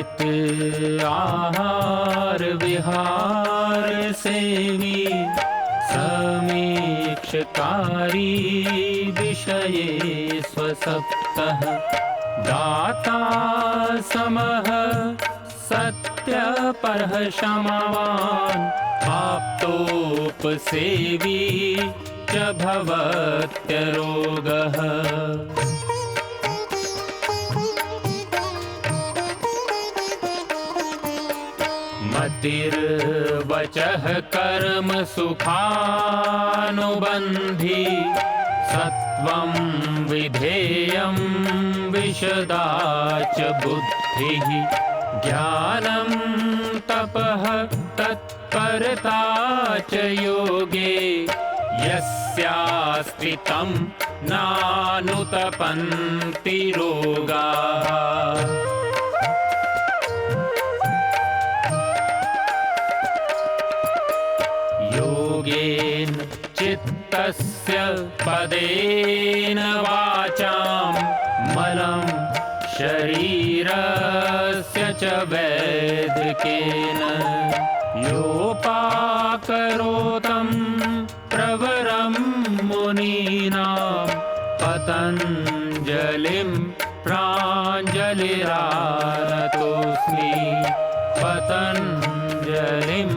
नित आहार विहार सेवी समीक्षकारी विषये स्वसप्तः दाता समः सत्यपरः क्षमावान् आप्तोपसेवी च भवत्यरोगः। मतिर्वचः कर्म सुखानुबन्धी सत्वं विधेयं विशदा च बुद्धिः ज्ञानं तपः तत्परता च योगे यस्यास्ति तं नानुतपन्ति रोगाः। योगेन चित्तस्य पदेन वाचां मलं शरीरस्य च वैदिकेन योपाकरोतं प्रवरं मुनीनां पतञ्जलिं प्राञ्जलिरानतोऽस्मि पतञ्जलिं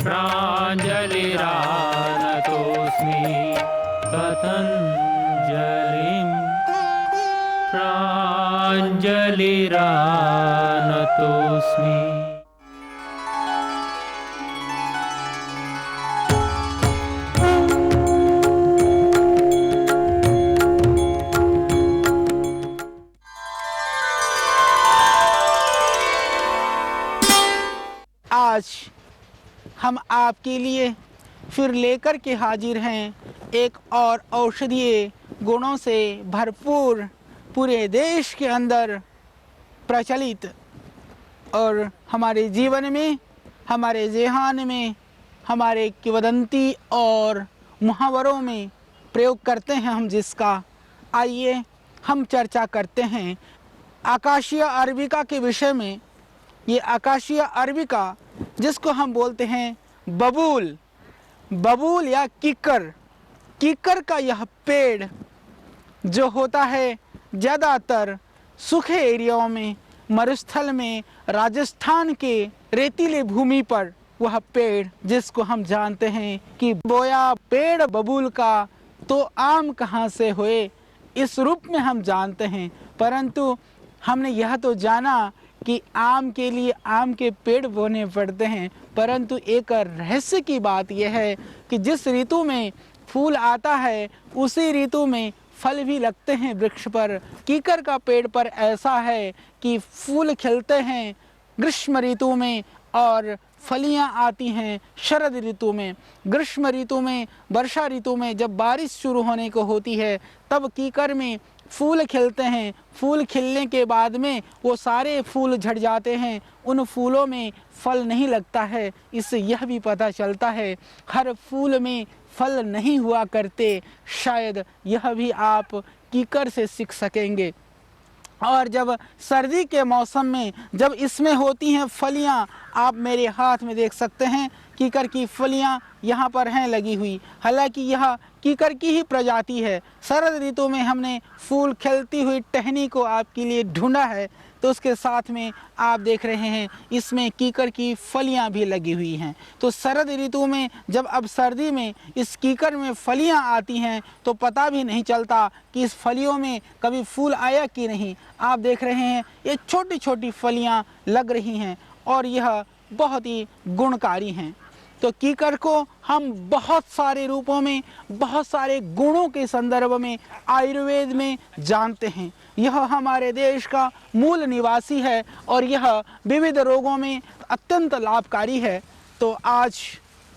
प्राञ्जलिरानतोऽस्मि पतञ्जलिं प्राञ्जलिरानतोऽस्मि। आज हम आपके लिए फिर लेकर के हाजिर हैं एक और औषधीय गुणों से भरपूर पूरे देश के अंदर प्रचलित और हमारे जीवन में हमारे जेहान में हमारे किंवदंती और मुहावरों में प्रयोग करते हैं हम जिसका। आइए हम चर्चा करते हैं आकाशीय अरबिका के विषय में। ये आकाशीय अरबिका जिसको हम बोलते हैं बबूल, बबूल या कीकर, कीकर का यह पेड़ जो होता है ज़्यादातर सूखे एरियाओं में, मरुस्थल में, राजस्थान के रेतीले भूमि पर वह पेड़ जिसको हम जानते हैं कि बोया पेड़ बबूल का तो आम कहाँ से हुए, इस रूप में हम जानते हैं। परंतु हमने यह तो जाना कि आम के लिए आम के पेड़ बोने पड़ते हैं, परंतु एक रहस्य की बात यह है कि जिस ऋतु में फूल आता है उसी ऋतु में फल भी लगते हैं वृक्ष पर। कीकर का पेड़ पर ऐसा है कि फूल खिलते हैं ग्रीष्म ऋतु में और फलियां आती हैं शरद ऋतु में। ग्रीष्म ऋतु में, वर्षा ऋतु में जब बारिश शुरू होने को होती है तब कीकर में फूल खिलते हैं। फूल खिलने के बाद में वो सारे फूल झड़ जाते हैं, उन फूलों में फल नहीं लगता है। इससे यह भी पता चलता है हर फूल में फल नहीं हुआ करते। शायद यह भी आप कीकर से सीख सकेंगे। और जब सर्दी के मौसम में जब इसमें होती हैं फलियां, आप मेरे हाथ में देख सकते हैं कीकर की फलियां यहाँ पर हैं लगी हुई। हालांकि यह कीकर की ही प्रजाति है। शरद ऋतु में हमने फूल खिलती हुई टहनी को आपके लिए ढूंढा है, तो उसके साथ में आप देख रहे हैं इसमें कीकर की फलियां भी लगी हुई हैं। तो शरद ऋतु में जब अब सर्दी में इस कीकर में फलियां आती हैं तो पता भी नहीं चलता कि इस फलियों में कभी फूल आया कि नहीं। आप देख रहे हैं ये छोटी छोटी फलियां लग रही हैं और यह बहुत ही गुणकारी हैं। तो कीकर को हम बहुत सारे रूपों में, बहुत सारे गुणों के संदर्भ में आयुर्वेद में जानते हैं। यह हमारे देश का मूल निवासी है और यह विविध रोगों में अत्यंत लाभकारी है। तो आज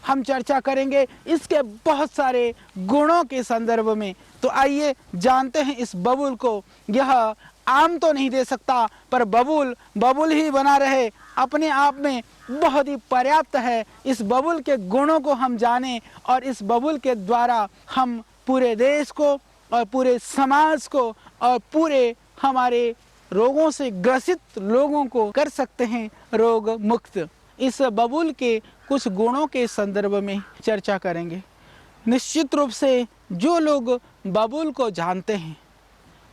हम चर्चा करेंगे इसके बहुत सारे गुणों के संदर्भ में। तो आइए जानते हैं इस बबूल को। यह आम तो नहीं दे सकता, पर बबूल ही बना रहे अपने आप में बहुत ही पर्याप्त है। इस बबूल के गुणों को हम जानें और इस बबूल के द्वारा हम पूरे देश को और पूरे समाज को और पूरे हमारे रोगों से ग्रसित लोगों को कर सकते हैं रोग मुक्त। इस बबूल के कुछ गुणों के संदर्भ में चर्चा करेंगे। निश्चित रूप से जो लोग बबूल को जानते हैं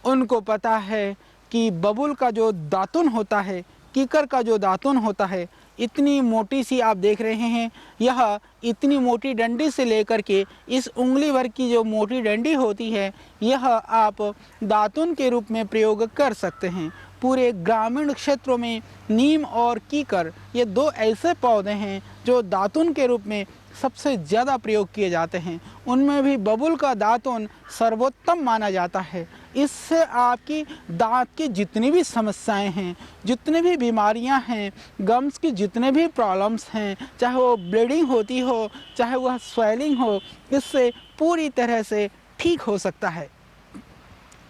उनको पता है कि बबूल का जो दातुन होता है, कीकर का जो दातुन होता है, इतनी मोटी सी आप देख रहे हैं, यह इतनी मोटी डंडी से लेकर के इस उंगली भर की जो मोटी डंडी होती है, यह आप दातुन के रूप में प्रयोग कर सकते हैं। पूरे ग्रामीण क्षेत्रों में नीम और कीकर ये दो ऐसे पौधे हैं जो दातुन के रूप में सबसे ज़्यादा प्रयोग किए जाते हैं। उनमें भी बबूल का दातुन सर्वोत्तम माना जाता है। इससे आपकी दांत की जितनी भी समस्याएं हैं, जितनी भी बीमारियां हैं, गम्स की जितने भी प्रॉब्लम्स हैं, चाहे वो ब्लीडिंग होती हो, चाहे वह स्वेलिंग हो, इससे पूरी तरह से ठीक हो सकता है।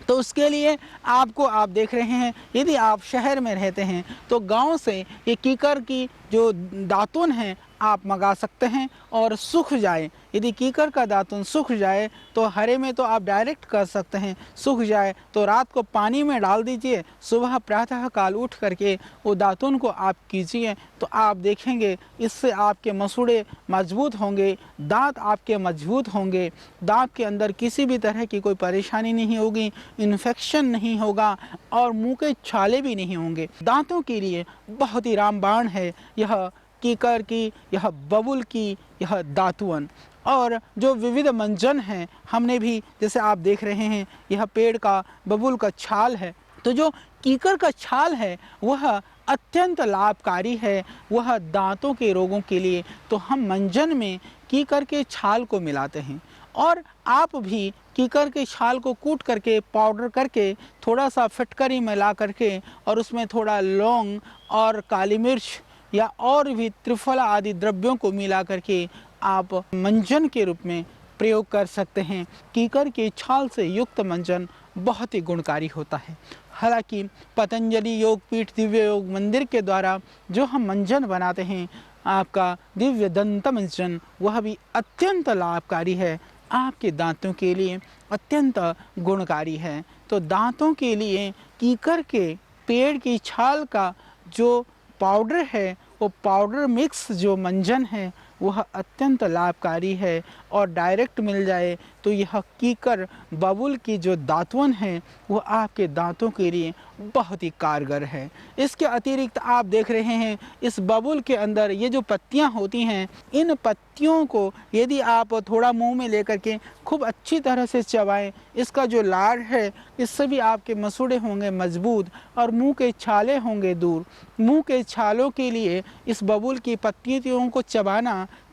तो उसके लिए आपको, आप देख रहे हैं, यदि आप शहर में रहते हैं तो गांव से ये कीकर की जो दातुन है आप मंगा सकते हैं और सूख जाए। यदि कीकर का दातुन सूख जाए तो हरे में तो आप डायरेक्ट कर सकते हैं, सूख जाए तो रात को पानी में डाल दीजिए, सुबह प्रातः काल उठ करके वो दातुन को आप कीजिए, तो आप देखेंगे इससे आपके मसूड़े मजबूत होंगे, दांत आपके मजबूत होंगे, दांत के अंदर किसी भी तरह की कोई परेशानी नहीं होगी, इन्फेक्शन नहीं होगा और मुंह के छाले भी नहीं होंगे। दांतों के लिए बहुत ही रामबाण है यह कीकर की, यह बबूल की, यह दातुन। और जो विविध मंजन हैं, हमने भी, जैसे आप देख रहे हैं, यह पेड़ का बबूल का छाल है, तो जो कीकर का छाल है वह अत्यंत लाभकारी है, वह दांतों के रोगों के लिए। तो हम मंजन में कीकर के छाल को मिलाते हैं और आप भी कीकर के छाल को कूट करके पाउडर करके थोड़ा सा फिटकरी में ला करके और उसमें थोड़ा लौंग और काली मिर्च या और भी त्रिफला आदि द्रव्यों को मिला करके आप मंजन के रूप में प्रयोग कर सकते हैं। कीकर के छाल से युक्त मंजन बहुत ही गुणकारी होता है। हालांकि पतंजलि योगपीठ दिव्य योग मंदिर के द्वारा जो हम मंजन बनाते हैं, आपका दिव्य दंत मंजन, वह भी अत्यंत लाभकारी है, आपके दांतों के लिए अत्यंत गुणकारी है। तो दांतों के लिए कीकर के पेड़ की छाल का जो पाउडर है, वो पाउडर मिक्स जो मंजन है वह अत्यंत लाभकारी है। और डायरेक्ट मिल जाए तो यह कीकर बबूल की जो दातुन है वह आपके दांतों के लिए बहुत ही कारगर है। इसके अतिरिक्त आप देख रहे हैं इस बबूल के अंदर ये जो पत्तियां होती हैं, इन पत्तियों को यदि आप थोड़ा मुंह में लेकर के खूब अच्छी तरह से चबाएं, इसका जो लार है इससे भी आपके मसूड़े होंगे मजबूत और मुंह के छाले होंगे दूर। मुंह के छालों के लिए इस बबूल की पत्तियों को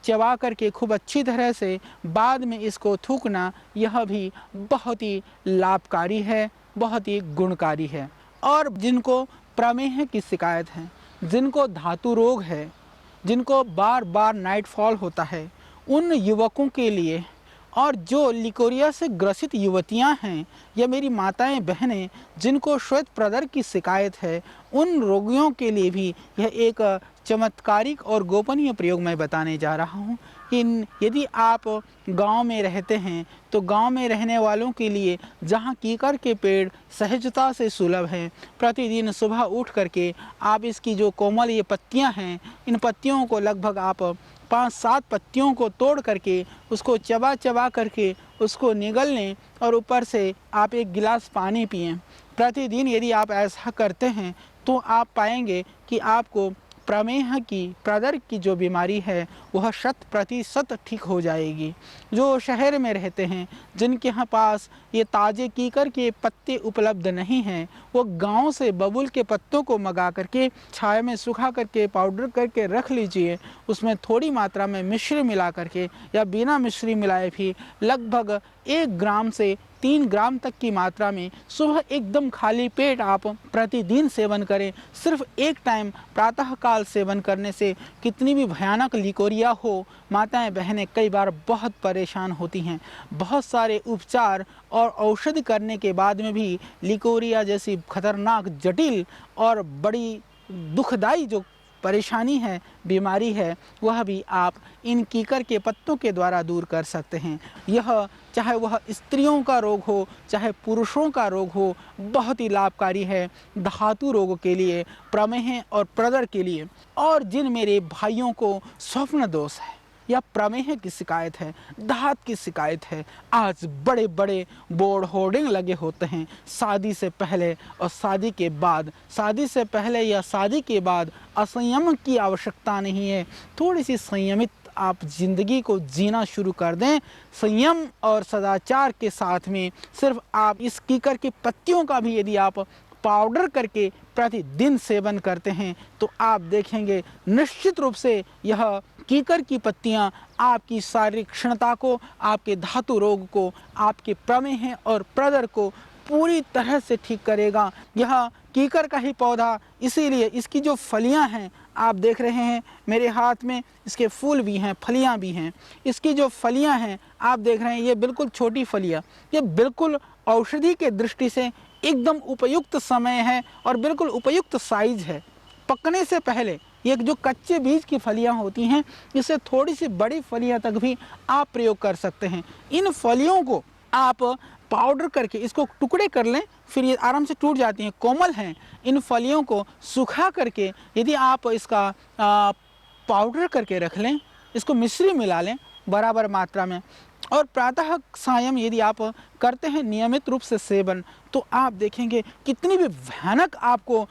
चबा करके खूब अच्छी तरह से बाद में इसको थूकना, यह भी बहुत ही लाभकारी है, बहुत ही गुणकारी है। और जिनको प्रमेह की शिकायत है, जिनको धातु रोग है, जिनको बार बार नाइट फॉल होता है, उन युवकों के लिए, और जो लिकोरिया से ग्रसित युवतियां हैं या मेरी माताएं बहनें जिनको श्वेत प्रदर की शिकायत है, उन रोगियों के लिए भी यह एक चमत्कारिक और गोपनीय प्रयोग मैं बताने जा रहा हूँ। यदि आप गांव में रहते हैं तो गांव में रहने वालों के लिए जहां कीकर के पेड़ सहजता से सुलभ हैं, प्रतिदिन सुबह उठ करके आप इसकी जो कोमल ये पत्तियां हैं, इन पत्तियों को लगभग आप 5-7 पत्तियों को तोड़ करके उसको चबा करके उसको निगल लें और ऊपर से आप 1 गिलास पानी पिएं। प्रतिदिन यदि आप ऐसा करते हैं तो आप पाएंगे कि आपको प्रमेह की, प्रदर की जो बीमारी है वह 100% ठीक हो जाएगी। जो शहर में रहते हैं, जिनके यहाँ पास ये ताज़े कीकर के पत्ते उपलब्ध नहीं हैं, वो गांव से बबूल के पत्तों को मंगा करके छाया में सुखा करके पाउडर करके रख लीजिए। उसमें थोड़ी मात्रा में मिश्री मिला करके या बिना मिश्री मिलाए भी लगभग 1 ग्राम से 3 ग्राम तक की मात्रा में सुबह एकदम खाली पेट आप प्रतिदिन सेवन करें। सिर्फ एक टाइम प्रातः काल सेवन करने से कितनी भी भयानक लिकोरिया हो, माताएं बहनें कई बार बहुत परेशान होती हैं। बहुत सारे उपचार और औषधि करने के बाद में भी लिकोरिया जैसी खतरनाक, जटिल और बड़ी दुखदाई जो परेशानी है, बीमारी है, वह भी आप इन कीकर के पत्तों के द्वारा दूर कर सकते हैं। यह चाहे वह स्त्रियों का रोग हो, चाहे पुरुषों का रोग हो, बहुत ही लाभकारी है धातु रोगों के लिए, प्रमेह और प्रदर के लिए। और जिन मेरे भाइयों को स्वप्न दोष है या प्रमेह की शिकायत है, दांत की शिकायत है, आज बड़े बड़े बोर्ड होर्डिंग लगे होते हैं शादी से पहले और शादी के बाद। शादी से पहले या शादी के बाद असंयम की आवश्यकता नहीं है, थोड़ी सी संयमित आप ज़िंदगी को जीना शुरू कर दें संयम और सदाचार के साथ में। सिर्फ आप इस कीकर की पत्तियों का भी यदि आप पाउडर करके प्रतिदिन सेवन करते हैं तो आप देखेंगे निश्चित रूप से यह कीकर की पत्तियां आपकी शारीरिक क्षमता को, आपके धातु रोग को, आपके प्रमेह और प्रदर को पूरी तरह से ठीक करेगा। यह कीकर का ही पौधा, इसीलिए इसकी जो फलियां हैं आप देख रहे हैं मेरे हाथ में, इसके फूल भी हैं, फलियां भी हैं। इसकी जो फलियां हैं आप देख रहे हैं, ये बिल्कुल छोटी फलियां, ये बिल्कुल औषधि के दृष्टि से एकदम उपयुक्त समय है और बिल्कुल उपयुक्त साइज है। पकने से पहले ये जो कच्चे बीज की फलियां होती हैं, इससे थोड़ी सी बड़ी फलियां तक भी आप प्रयोग कर सकते हैं। इन फलियों को आप पाउडर करके इसको टुकड़े कर लें, फिर ये आराम से टूट जाती हैं, कोमल हैं। इन फलियों को सुखा करके यदि आप इसका पाउडर करके रख लें, इसको मिश्री मिला लें बराबर मात्रा में, और प्रातः सायं यदि आप करते हैं नियमित रूप से सेवन, तो आप देखेंगे कितनी भी भयानक आपको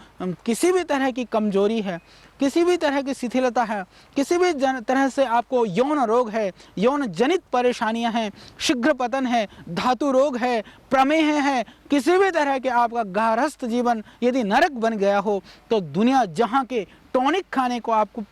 किसी भी तरह की कमजोरी है, किसी भी तरह की शिथिलता है, किसी भी तरह से आपको यौन रोग है, यौन जनित परेशानियां हैं, शीघ्र पतन है, धातु रोग है, प्रमेह है, किसी भी तरह के आपका गारहस्थ जीवन यदि नरक बन गया हो, तो दुनिया जहां के टॉनिक खाने को आपको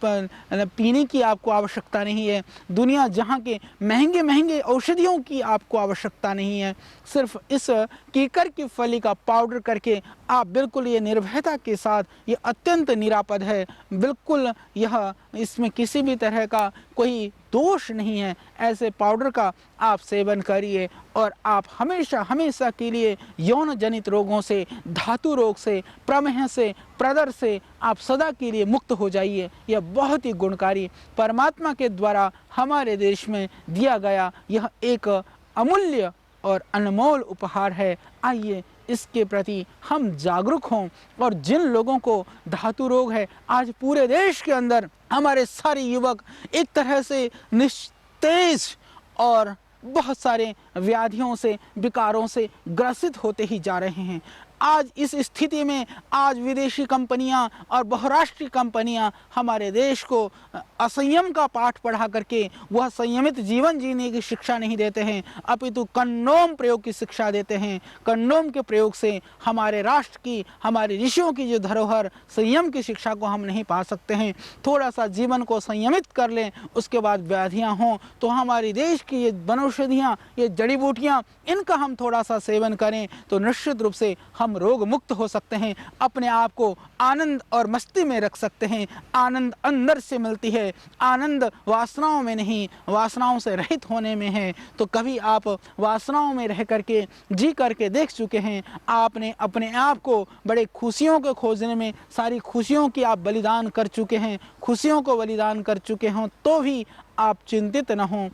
पीने की आपको आवश्यकता नहीं है, दुनिया जहाँ के महंगे महंगे औषधियों की आपको आवश्यकता नहीं है। सिर्फ इस कीकर की फली का पाउडर करके आप बिल्कुल ये निर्भयता के साथ, ये अत्यंत निरापद है, बिल्कुल यह इसमें किसी भी तरह का कोई दोष नहीं है। ऐसे पाउडर का आप सेवन करिए और आप हमेशा हमेशा के लिए यौन जनित रोगों से, धातु रोग से, प्रमेह से, प्रदर से आप सदा के लिए मुक्त हो जाइए। यह बहुत ही गुणकारी परमात्मा के द्वारा हमारे देश में दिया गया यह एक अमूल्य और अनमोल उपहार है। आइए इसके प्रति हम जागरूक हों, और जिन लोगों को धातु रोग है, आज पूरे देश के अंदर हमारे सारे युवक एक तरह से निस्तेज और बहुत सारे व्याधियों से, विकारों से ग्रसित होते ही जा रहे हैं। आज इस स्थिति में आज विदेशी कंपनियां और बहुराष्ट्रीय कंपनियां हमारे देश को असंयम का पाठ पढ़ा करके वह संयमित जीवन जीने की शिक्षा नहीं देते हैं, अपितु कंडोम प्रयोग की शिक्षा देते हैं। कंडोम के प्रयोग से हमारे राष्ट्र की, हमारे ऋषियों की जो धरोहर संयम की शिक्षा को हम नहीं पा सकते हैं। थोड़ा सा जीवन को संयमित कर लें, उसके बाद व्याधियाँ हों तो हमारे देश की ये वनौषधियाँ, ये जड़ी बूटियाँ, इनका हम थोड़ा सा सेवन करें तो निश्चित रूप से हम रोग मुक्त हो सकते हैं, अपने आप को आनंद और मस्ती में रख सकते हैं। आनंद अंदर से मिलती है, आनंद वासनाओं में नहीं, वासनाओं से रहित होने में है। तो कभी आप वासनाओं में रह करके जी करके देख चुके हैं, आपने अपने आप को बड़े खुशियों को खोजने में सारी खुशियों की आप बलिदान कर चुके हैं, खुशियों को बलिदान कर चुके हों तो भी आप चिंतित न हों,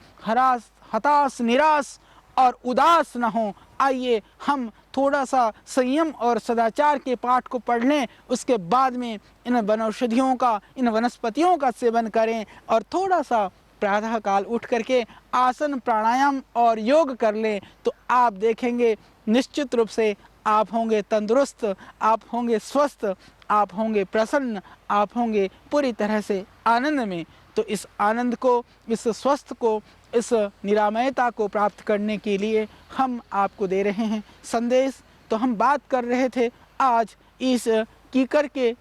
हताश, निराश और उदास न हों। आइए हम थोड़ा सा संयम और सदाचार के पाठ को पढ़ लें, उसके बाद में इन वनौषधियों का, इन वनस्पतियों का सेवन करें और थोड़ा सा प्रातः काल उठ करके आसन, प्राणायाम और योग कर लें, तो आप देखेंगे निश्चित रूप से आप होंगे तंदुरुस्त, आप होंगे स्वस्थ, आप होंगे प्रसन्न, आप होंगे पूरी तरह से आनंद में। तो इस आनंद को, इस स्वस्थ को, इस निरामयता को प्राप्त करने के लिए हम आपको दे रहे हैं संदेश। तो हम बात कर रहे थे आज इस कीकर के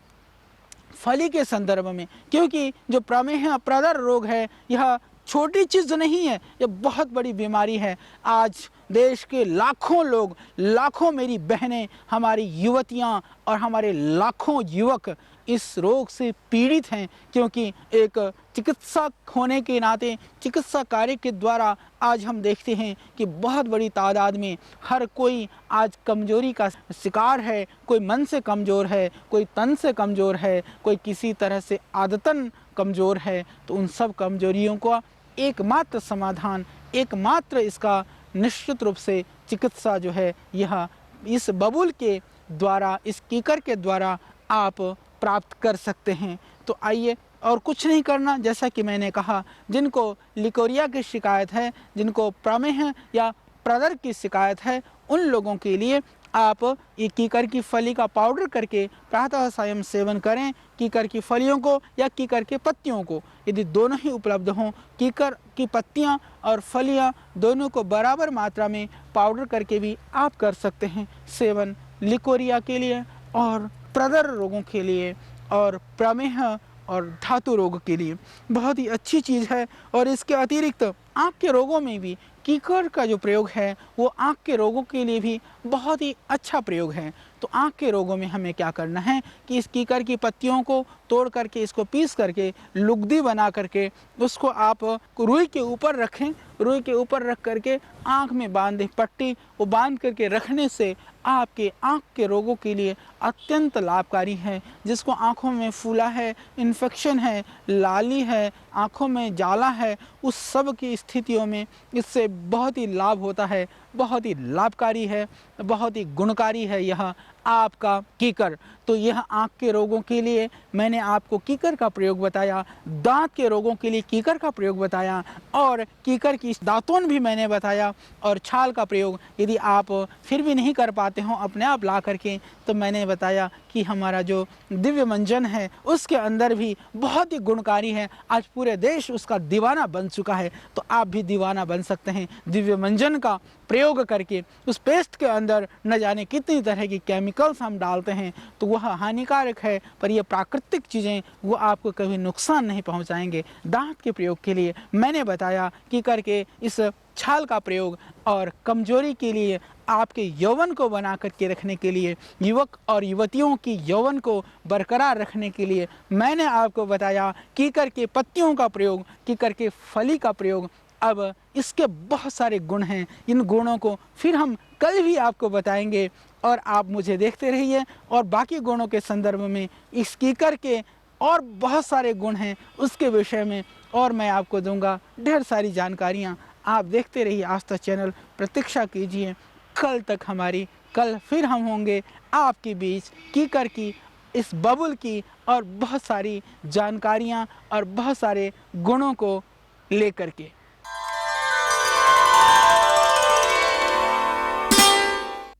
फली के संदर्भ में, क्योंकि जो प्रमेह प्रदर रोग है यह छोटी चीज़ नहीं है, यह बहुत बड़ी बीमारी है। आज देश के लाखों लोग, लाखों मेरी बहनें, हमारी युवतियां और हमारे लाखों युवक इस रोग से पीड़ित हैं, क्योंकि एक चिकित्सक होने के नाते चिकित्सा कार्य के द्वारा आज हम देखते हैं कि बहुत बड़ी तादाद में हर कोई आज कमजोरी का शिकार है। कोई मन से कमज़ोर है, कोई तन से कमज़ोर है, कोई किसी तरह से आदतन कमज़ोर है। तो उन सब कमजोरियों का एकमात्र समाधान, एकमात्र इसका निश्चित रूप से चिकित्सा जो है यह इस बबूल के द्वारा, इस कीकर के द्वारा आप प्राप्त कर सकते हैं। तो आइए, और कुछ नहीं करना, जैसा कि मैंने कहा, जिनको लिकोरिया की शिकायत है, जिनको प्रमेह या प्रदर की शिकायत है, उन लोगों के लिए आप ये कीकर की फली का पाउडर करके प्रातः सायं सेवन करें। कीकर की फलियों को या कीकर के पत्तियों को, यदि दोनों ही उपलब्ध हों, कीकर की पत्तियां और फलियां दोनों को बराबर मात्रा में पाउडर करके भी आप कर सकते हैं सेवन, लिकोरिया के लिए और प्रदर रोगों के लिए और प्रमेह और धातु रोग के लिए बहुत ही अच्छी चीज़ है। और इसके अतिरिक्त आँख के रोगों में भी कीकर का जो प्रयोग है वो आँख के रोगों के लिए भी बहुत ही अच्छा प्रयोग है। तो आँख के रोगों में हमें क्या करना है कि इस कीकर की पत्तियों को तोड़ करके, इसको पीस करके, लुगदी बना करके उसको आप रुई के ऊपर रखें। रुई के ऊपर रख करके आँख में बांधें पट्टी, वो बांध करके रखने से आपके आँख के रोगों के लिए अत्यंत लाभकारी है। जिसको आँखों में फूला है, इन्फेक्शन है, लाली है, आँखों में जाला है, उस सब की स्थितियों में इससे बहुत ही लाभ होता है, बहुत ही लाभकारी है, बहुत ही गुणकारी है यह आपका कीकर। तो यह आँख के रोगों के लिए मैंने आपको कीकर का प्रयोग बताया, दांत के रोगों के लिए कीकर का प्रयोग बताया, और कीकर की दातून भी मैंने बताया, और छाल का प्रयोग यदि आप फिर भी नहीं कर पाते हो अपने आप ला करके, तो मैंने बताया कि हमारा जो दिव्य मंजन है उसके अंदर भी बहुत ही गुणकारी है। आज पूरे देश उसका दीवाना बन चुका है, तो आप भी दीवाना बन सकते हैं दिव्य मंजन का प्रयोग करके। उस पेस्ट के अंदर न जाने कितनी तरह की केमिकल्स हम डालते हैं, तो वह हानिकारक है, पर यह प्राकृतिक चीज़ें वो आपको कभी नुकसान नहीं पहुंचाएंगे। दांत के प्रयोग के लिए मैंने बताया कि करके इस छाल का प्रयोग, और कमजोरी के लिए आपके यौवन को बना करके रखने के लिए, युवक और युवतियों की यौवन को बरकरार रखने के लिए मैंने आपको बताया कीकर के पत्तियों का प्रयोग, कीकर के फली का प्रयोग। अब इसके बहुत सारे गुण हैं, इन गुणों को फिर हम कल भी आपको बताएंगे, और आप मुझे देखते रहिए। और बाकी गुणों के संदर्भ में इस कीकर के और बहुत सारे गुण हैं उसके विषय में और मैं आपको दूंगा ढेर सारी जानकारियाँ। आप देखते रहिए आज तक चैनल, प्रतीक्षा कीजिए कल फिर हम होंगे आपके बीच कीकर की, इस बबुल की और बहुत सारी जानकारियाँ और बहुत सारे गुणों को लेकर के।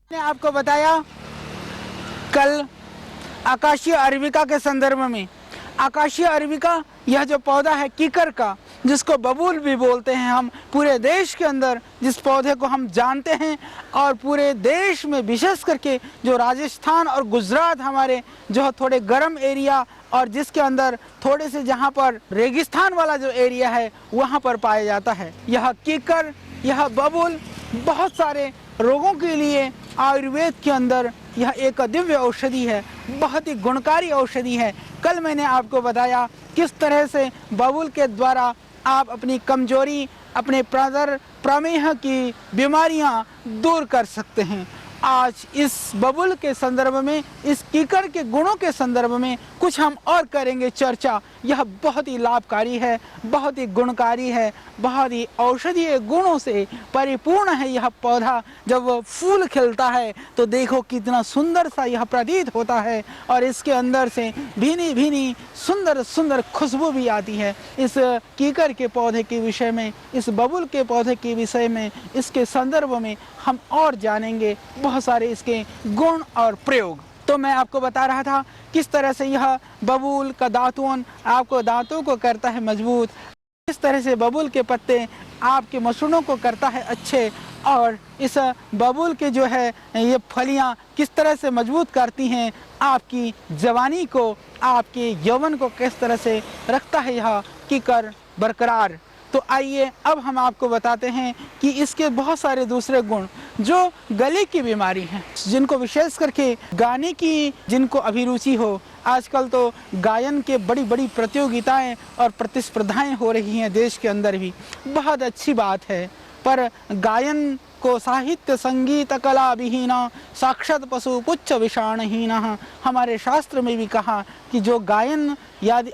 मैंने आपको बताया कल आकाशीय अरबिका के संदर्भ में। आकाशीय अरबिका यह जो पौधा है कीकर का, जिसको बबूल भी बोलते हैं हम, पूरे देश के अंदर जिस पौधे को हम जानते हैं, और पूरे देश में विशेष करके जो राजस्थान और गुजरात हमारे जो थोड़े गर्म एरिया, और जिसके अंदर थोड़े से जहाँ पर रेगिस्तान वाला जो एरिया है वहाँ पर पाया जाता है यह कीकर, यह बबूल बहुत सारे रोगों के लिए आयुर्वेद के अंदर यह एक दिव्य औषधि है, बहुत ही गुणकारी औषधि है। कल मैंने आपको बताया किस तरह से बबूल के द्वारा आप अपनी कमजोरी, अपने प्रमेह की बीमारियां दूर कर सकते हैं। आज इस बबूल के संदर्भ में, इस कीकर के गुणों के संदर्भ में कुछ हम और करेंगे चर्चा। यह बहुत ही लाभकारी है, बहुत ही गुणकारी है, बहुत ही औषधीय गुणों से परिपूर्ण है यह पौधा। जब वह फूल खिलता है तो देखो कितना सुंदर सा यह प्रतीत होता है, और इसके अंदर से भीनी भीनी सुंदर सुंदर खुशबू भी आती है। इस कीकर के पौधे के विषय में, इस बबूल के पौधे के विषय में, इसके संदर्भ में हम और जानेंगे बहुत सारे इसके गुण और प्रयोग। तो मैं आपको बता रहा था किस तरह से यह बबूल का दातून आपको दांतों को करता है मजबूत, किस तरह से बबूल के पत्ते आपके मसूड़ों को करता है अच्छे, और इस बबूल के जो है ये फलियां किस तरह से मजबूत करती हैं आपकी जवानी को, आपके यौवन को किस तरह से रखता है यह कीकर बरकरार। तो आइए अब हम आपको बताते हैं कि इसके बहुत सारे दूसरे गुण, जो गले की बीमारी है, जिनको विशेष करके गाने की जिनको अभिरुचि हो, आजकल तो गायन के बड़ी बड़ी प्रतियोगिताएं और प्रतिस्पर्धाएं हो रही हैं देश के अंदर भी, बहुत अच्छी बात है। पर गायन को साहित्य संगीत कला विहीना साक्षात पशु पुच्छ विषाणहीना, हमारे शास्त्र में भी कहा कि जो गायन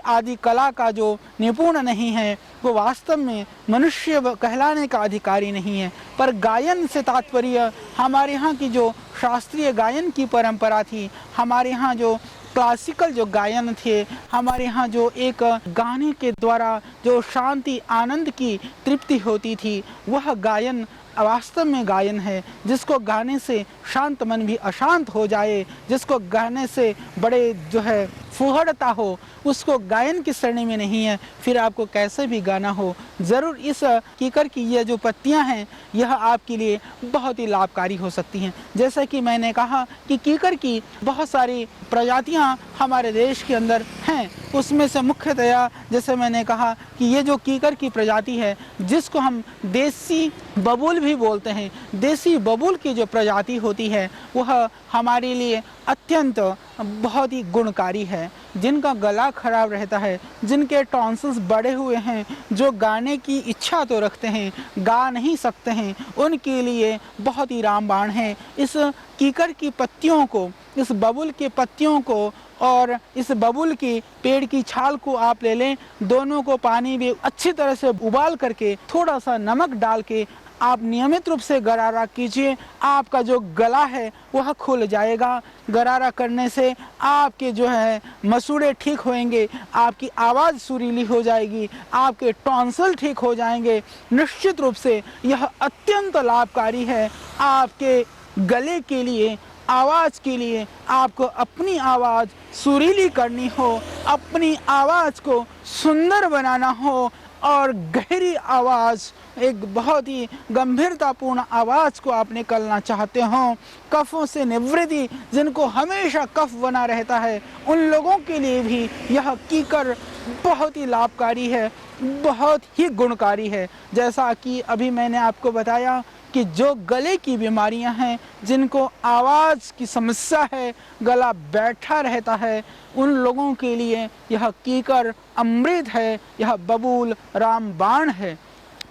आदि कला का जो निपुण नहीं है वो वास्तव में मनुष्य कहलाने का अधिकारी नहीं है। पर गायन से तात्पर्य हमारे यहाँ की जो शास्त्रीय गायन की परंपरा थी, हमारे यहाँ जो क्लासिकल जो गायन थे, हमारे यहाँ जो एक गाने के द्वारा जो शांति आनंद की तृप्ति होती थी, वह गायन वास्तव में गायन है। जिसको गाने से शांत मन भी अशांत हो जाए, जिसको गाने से बड़े जो है फुहड़ता हो, उसको गायन की श्रेणी में नहीं है, फिर आपको कैसे भी गाना हो। ज़रूर इस कीकर की ये जो पत्तियां हैं यह आपके लिए बहुत ही लाभकारी हो सकती हैं। जैसा कि मैंने कहा कि कीकर की बहुत सारी प्रजातियां हमारे देश के अंदर हैं, उसमें से मुख्यतया जैसे मैंने कहा कि ये जो कीकर की प्रजाति है जिसको हम देसी बबूल भी बोलते हैं, देसी बबूल की जो प्रजाति होती है वह हमारे लिए अत्यंत बहुत ही गुणकारी है। जिनका गला खराब रहता है, जिनके टॉन्सिल्स बढ़े हुए हैं, जो गाने की इच्छा तो रखते हैं, गा नहीं सकते हैं, उनके लिए बहुत ही रामबाण है। इस कीकर की पत्तियों को, इस बबूल के पत्तियों को और इस बबूल की पेड़ की छाल को आप ले लें, दोनों को पानी में अच्छी तरह से उबाल करके थोड़ा सा नमक डाल के आप नियमित रूप से गरारा कीजिए, आपका जो गला है वह खुल जाएगा। गरारा करने से आपके जो है मसूड़े ठीक होंगे, आपकी आवाज़ सुरीली हो जाएगी, आपके टॉन्सिल ठीक हो जाएंगे। निश्चित रूप से यह अत्यंत लाभकारी है आपके गले के लिए, आवाज़ के लिए। आपको अपनी आवाज़ सुरीली करनी हो, अपनी आवाज़ को सुंदर बनाना हो और गहरी आवाज़, एक बहुत ही गंभीरतापूर्ण आवाज़ को आप निकलना चाहते हो, कफ़ों से निवृत्ति, जिनको हमेशा कफ बना रहता है, उन लोगों के लिए भी यह कीकर बहुत ही लाभकारी है, बहुत ही गुणकारी है। जैसा कि अभी मैंने आपको बताया कि जो गले की बीमारियां हैं, जिनको आवाज़ की समस्या है, गला बैठा रहता है, उन लोगों के लिए यह कीकर अमृत है, यह बबूल रामबाण है।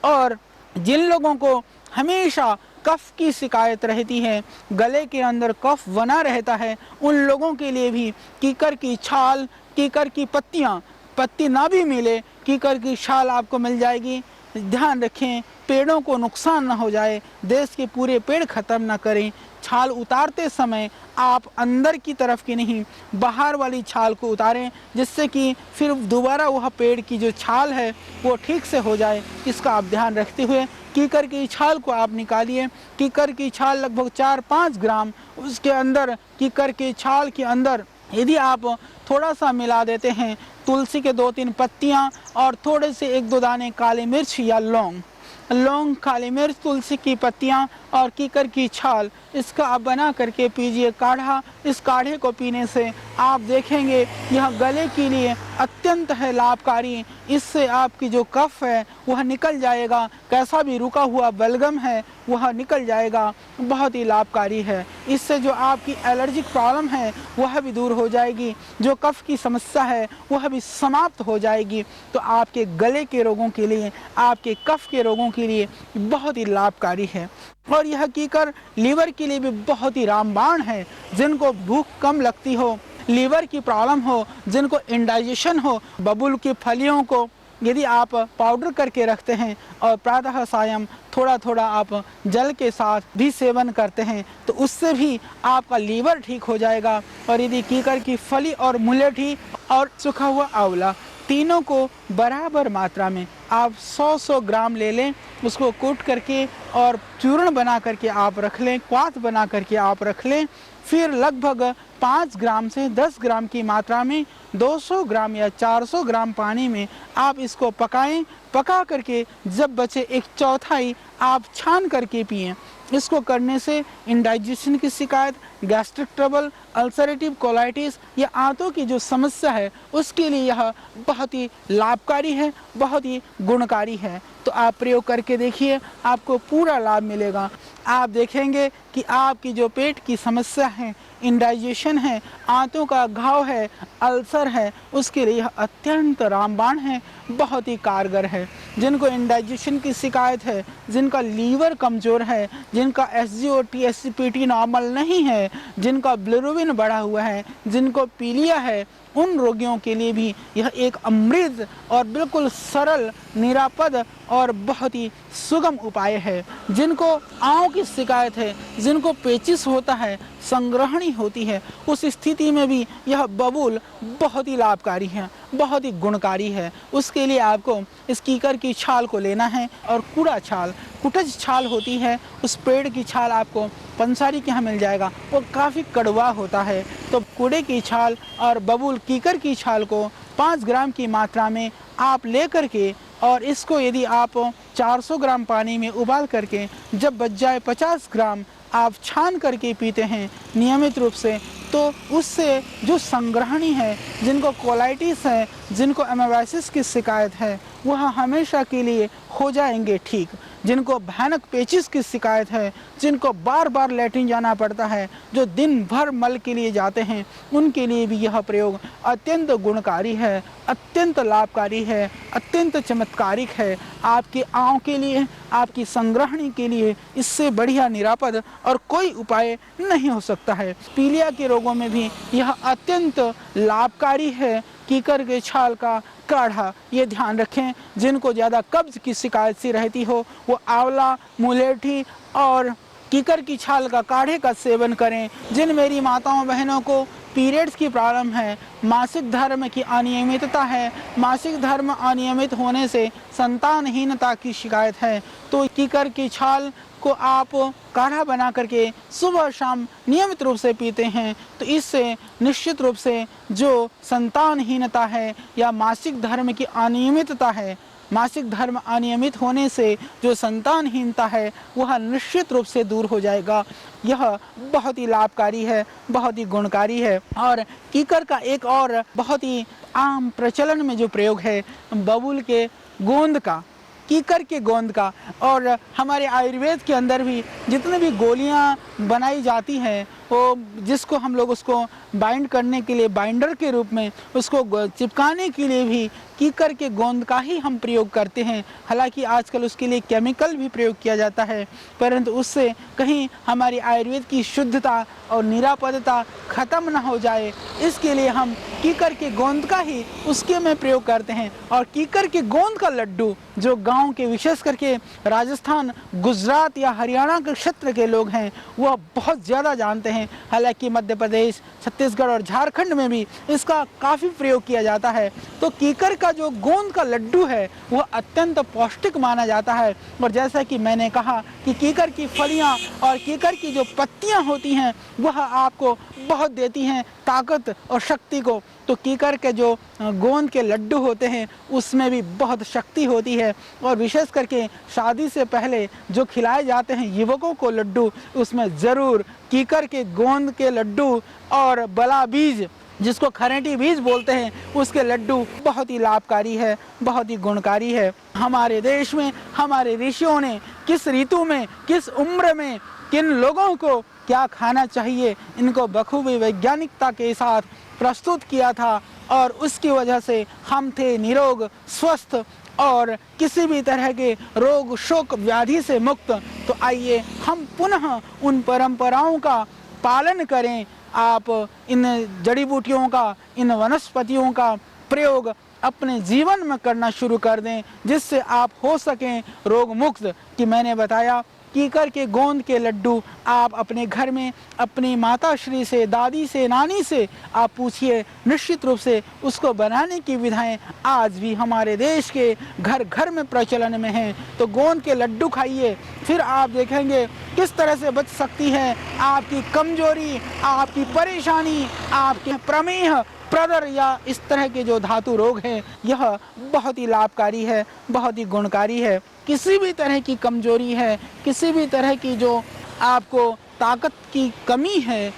और जिन लोगों को हमेशा कफ की शिकायत रहती है, गले के अंदर कफ बना रहता है, उन लोगों के लिए भी कीकर की छाल, कीकर की पत्तियाँ, पत्ती ना भी मिले, कीकर की छाल आपको मिल जाएगी। ध्यान रखें पेड़ों को नुकसान ना हो जाए, देश के पूरे पेड़ ख़त्म ना करें। छाल उतारते समय आप अंदर की तरफ की नहीं, बाहर वाली छाल को उतारें, जिससे कि फिर दोबारा वह पेड़ की जो छाल है वो ठीक से हो जाए। इसका आप ध्यान रखते हुए कीकर की छाल को आप निकालिए। कीकर की छाल लगभग 4-5 ग्राम, उसके अंदर कीकर की छाल के अंदर यदि आप थोड़ा सा मिला देते हैं तुलसी के 2-3 पत्तियां और थोड़े से 1-2 दाने काली मिर्च या लौंग, काली मिर्च, तुलसी की पत्तियां और कीकर की छाल, इसका आप बना करके पीजिए काढ़ा। इस काढ़े को पीने से आप देखेंगे यह गले के लिए अत्यंत है लाभकारी। इससे आपकी जो कफ है वह निकल जाएगा, कैसा भी रुका हुआ बलगम है वह निकल जाएगा, बहुत ही लाभकारी है। इससे जो आपकी एलर्जिक प्रॉब्लम है वह भी दूर हो जाएगी, जो कफ की समस्या है वह भी समाप्त हो जाएगी। तो आपके गले के रोगों के लिए, आपके कफ के रोगों के लिए बहुत ही लाभकारी है। और यह कीकर लीवर के लिए भी बहुत ही रामबाण है। जिनको भूख कम लगती हो, लीवर की प्रॉब्लम हो, जिनको इंडाइजेशन हो, बबूल की फलियों को यदि आप पाउडर करके रखते हैं और प्रातः सायं थोड़ा थोड़ा आप जल के साथ भी सेवन करते हैं तो उससे भी आपका लीवर ठीक हो जाएगा। और यदि कीकर की फली और मुलेठी और सूखा हुआ आंवला, तीनों को बराबर मात्रा में आप 100-100 ग्राम ले लें, उसको कूट करके और चूर्ण बना करके आप रख लें, क्वाथ बना करके आप रख लें। फिर लगभग 5 ग्राम से 10 ग्राम की मात्रा में 200 ग्राम या 400 ग्राम पानी में आप इसको पकाएं। पका करके जब बचे 1/4 आप छान करके पिएं। इसको करने से इंडाइजेशन की शिकायत, गैस्ट्रिक ट्रबल, अल्सरेटिव कोलाइटिस या आंतों की जो समस्या है उसके लिए यह बहुत ही लाभकारी है, बहुत ही गुणकारी है। तो आप प्रयोग करके देखिए, आपको पूरा लाभ मिलेगा। आप देखेंगे कि आपकी जो पेट की समस्या है, इंडाइजेशन है, आंतों का घाव है, अल्सर है, उसके लिए यह अत्यंत रामबाण है, बहुत ही कारगर है। जिनको इंडाइजेशन की शिकायत है, जिनका लीवर कमज़ोर है, जिनका SGOT SGPT नॉर्मल नहीं है, जिनका बिलिरुबिन बढ़ा हुआ है, जिनको पीलिया है, उन रोगियों के लिए भी यह एक अमृत और बिल्कुल सरल, निरापद और बहुत ही सुगम उपाय है। जिनको आंव की शिकायत है, जिनको पेचिस होता है, संग्रहणी होती है, उस स्थिति में भी यह बबूल बहुत ही लाभकारी है, बहुत ही गुणकारी है। उसके लिए आपको इस कीकर की छाल को लेना है और कूड़ा छाल, कुटज छाल होती है, उस पेड़ की छाल आपको पंसारी के यहाँ मिल जाएगा, वो काफ़ी कड़वा होता है। तो कूड़े की छाल और बबूल कीकर की छाल को 5 ग्राम की मात्रा में आप ले करके, और इसको यदि आप 400 ग्राम पानी में उबाल करके जब बच जाए 50 ग्राम आप छान करके पीते हैं नियमित रूप से, तो उससे जो संग्रहणी है, जिनको कोलाइटिस है, जिनको एमेबाइसिस की शिकायत है, वह हमेशा के लिए हो जाएंगे ठीक। जिनको भयानक पेचिस की शिकायत है, जिनको बार बार लैट्रिन जाना पड़ता है, जो दिन भर मल के लिए जाते हैं, उनके लिए भी यह प्रयोग अत्यंत गुणकारी है, अत्यंत लाभकारी है, अत्यंत चमत्कारिक है। आपके आंव के लिए, आपकी संग्रहणी के लिए इससे बढ़िया निरापद और कोई उपाय नहीं हो सकता है। पीलिया के रोगों में भी यह अत्यंत लाभकारी है। कीकर के छाल का काढ़ा, ये ध्यान रखें, जिनको ज़्यादा कब्ज की शिकायत सी रहती हो, वो आंवला, मुलेठी और कीकर की छाल का काढ़े का सेवन करें। जिन मेरी माताओं बहनों को पीरियड्स की प्रॉब्लम है, मासिक धर्म की अनियमितता है, मासिक धर्म अनियमित होने से संतानहीनता की शिकायत है, तो कीकर की छाल को आप काढ़ा बना करके सुबह शाम नियमित रूप से पीते हैं, तो इससे निश्चित रूप से जो संतानहीनता है या मासिक धर्म की अनियमितता है, मासिक धर्म अनियमित होने से जो संतानहीनता है, वह निश्चित रूप से दूर हो जाएगा। यह बहुत ही लाभकारी है, बहुत ही गुणकारी है। और कीकर का एक और बहुत ही आम प्रचलन में जो प्रयोग है, बबूल के गोंद का, कीकर के गोंद का, और हमारे आयुर्वेद के अंदर भी जितने भी गोलियां बनाई जाती हैं, वो जिसको हम लोग उसको बाइंड करने के लिए, बाइंडर के रूप में उसको चिपकाने के लिए भी कीकर के गोंद का ही हम प्रयोग करते हैं। हालांकि आजकल उसके लिए केमिकल भी प्रयोग किया जाता है, परंतु उससे कहीं हमारी आयुर्वेद की शुद्धता और निरापदता खत्म ना हो जाए, इसके लिए हम कीकर के गोंद का ही उसके में प्रयोग करते हैं। और कीकर के गोंद का लड्डू जो गांव के, विशेष करके राजस्थान, गुजरात या हरियाणा के क्षेत्र के लोग हैं, वह बहुत ज़्यादा जानते हैं। हालांकि मध्य प्रदेश, छत्तीसगढ़ और झारखंड में भी इसका काफ़ी प्रयोग किया जाता है। तो कीकर का जो गोंद का लड्डू है, वह अत्यंत पौष्टिक माना जाता है। और जैसा कि मैंने कहा कि कीकर की फलियां और कीकर की जो पत्तियां होती हैं, वह आपको बहुत देती हैं ताकत और शक्ति को। तो कीकर के जो गोंद के लड्डू होते हैं, उसमें भी बहुत शक्ति होती है। और विशेष करके शादी से पहले जो खिलाए जाते हैं युवकों को लड्डू, उसमें ज़रूर कीकर के गोंद के लड्डू और बला बीज, जिसको खरेटी बीज बोलते हैं, उसके लड्डू बहुत ही लाभकारी है, बहुत ही गुणकारी है। हमारे देश में हमारे ऋषियों ने किस ऋतु में, किस उम्र में किन लोगों को क्या खाना चाहिए, इनको बखूबी वैज्ञानिकता के साथ प्रस्तुत किया था, और उसकी वजह से हम थे निरोग, स्वस्थ और किसी भी तरह के रोग शोक व्याधि से मुक्त। तो आइए हम पुनः उन परंपराओं का पालन करें। आप इन जड़ी बूटियों का, इन वनस्पतियों का प्रयोग अपने जीवन में करना शुरू कर दें, जिससे आप हो सकें रोग मुक्त। कि मैंने बताया कीकर के गोंद के लड्डू आप अपने घर में अपनी माता श्री से, दादी से, नानी से आप पूछिए, निश्चित रूप से उसको बनाने की विधाएं आज भी हमारे देश के घर घर में प्रचलन में हैं। तो गोंद के लड्डू खाइए, फिर आप देखेंगे किस तरह से बच सकती है आपकी कमजोरी, आपकी परेशानी, आपके प्रमेह, प्रदर या इस तरह के जो धातु रोग हैं। यह बहुत ही लाभकारी है, बहुत ही गुणकारी है। किसी भी तरह की कमजोरी है, किसी भी तरह की जो आपको ताकत की कमी है,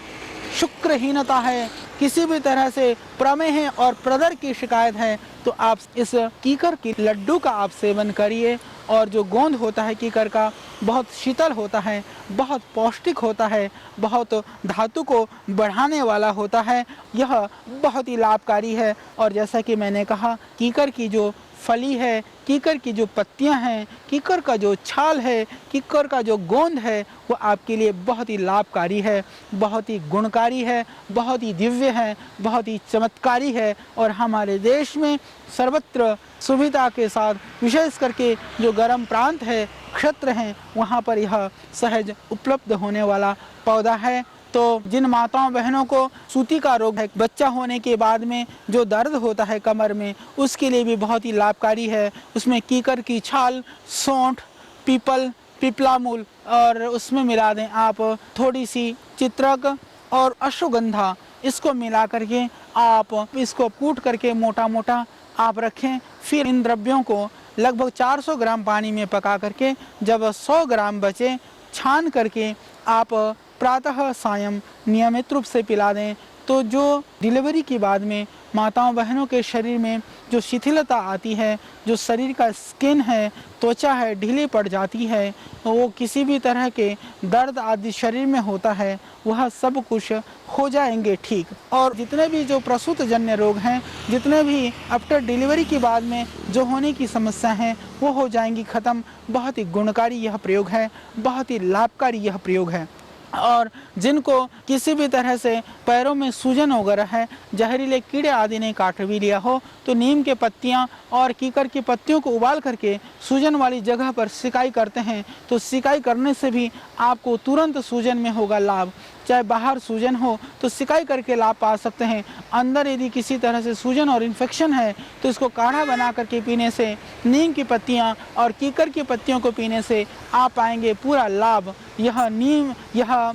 शुक्रहीनता है, किसी भी तरह से प्रमेह और प्रदर की शिकायत है, तो आप इस कीकर के लड्डू का आप सेवन करिए और जो गोंद होता है कीकर का बहुत शीतल होता है, बहुत पौष्टिक होता है, बहुत धातु को बढ़ाने वाला होता है। यह बहुत ही लाभकारी है। और जैसा कि मैंने कहा, कीकर की जो फली है, कीकर की जो पत्तियां हैं, कीकर का जो छाल है, कीकर का जो गोंद है, वो आपके लिए बहुत ही लाभकारी है, बहुत ही गुणकारी है, बहुत ही दिव्य है, बहुत ही चमत्कारी है। और हमारे देश में सर्वत्र सुविधा के साथ, विशेष करके जो गर्म प्रांत है, क्षेत्र हैं, वहाँ पर यह सहज उपलब्ध होने वाला पौधा है। तो जिन माताओं बहनों को सूती का रोग है, बच्चा होने के बाद में जो दर्द होता है कमर में, उसके लिए भी बहुत ही लाभकारी है। उसमें कीकर की छाल, सौंठ, पीपल, पिपला मूल और उसमें मिला दें आप थोड़ी सी चित्रक और अश्वगंधा, इसको मिला करके आप इसको कूट करके मोटा मोटा आप रखें। फिर इन द्रव्यों को लगभग 400 ग्राम पानी में पका करके जब 100 ग्राम बचे, छान करके आप प्रातः सायं नियमित रूप से पिला दें। तो जो डिलीवरी के बाद में माताओं बहनों के शरीर में जो शिथिलता आती है, जो शरीर का स्किन है, त्वचा है, ढीली पड़ जाती है, वो किसी भी तरह के दर्द आदि शरीर में होता है, वह सब कुछ हो जाएंगे ठीक। और जितने भी जो प्रसूत जन्य रोग हैं, जितने भी आफ्टर डिलीवरी के बाद में जो होने की समस्या हैं, वो हो जाएंगी ख़त्म। बहुत ही गुणकारी यह प्रयोग है, बहुत ही लाभकारी यह प्रयोग है। और जिनको किसी भी तरह से पैरों में सूजन वगैरह है, जहरीले कीड़े आदि ने काट भी लिया हो, तो नीम के पत्तियां और कीकर की पत्तियों को उबाल करके सूजन वाली जगह पर सिकाई करते हैं, तो सिकाई करने से भी आपको तुरंत सूजन में होगा लाभ। चाहे बाहर सूजन हो तो सिकाई करके लाभ पा सकते हैं। अंदर यदि किसी तरह से सूजन और इन्फेक्शन है तो इसको काढ़ा बना करके पीने से, नीम की पत्तियां और कीकर की पत्तियों को पीने से आप पाएंगे पूरा लाभ। यह नीम, यह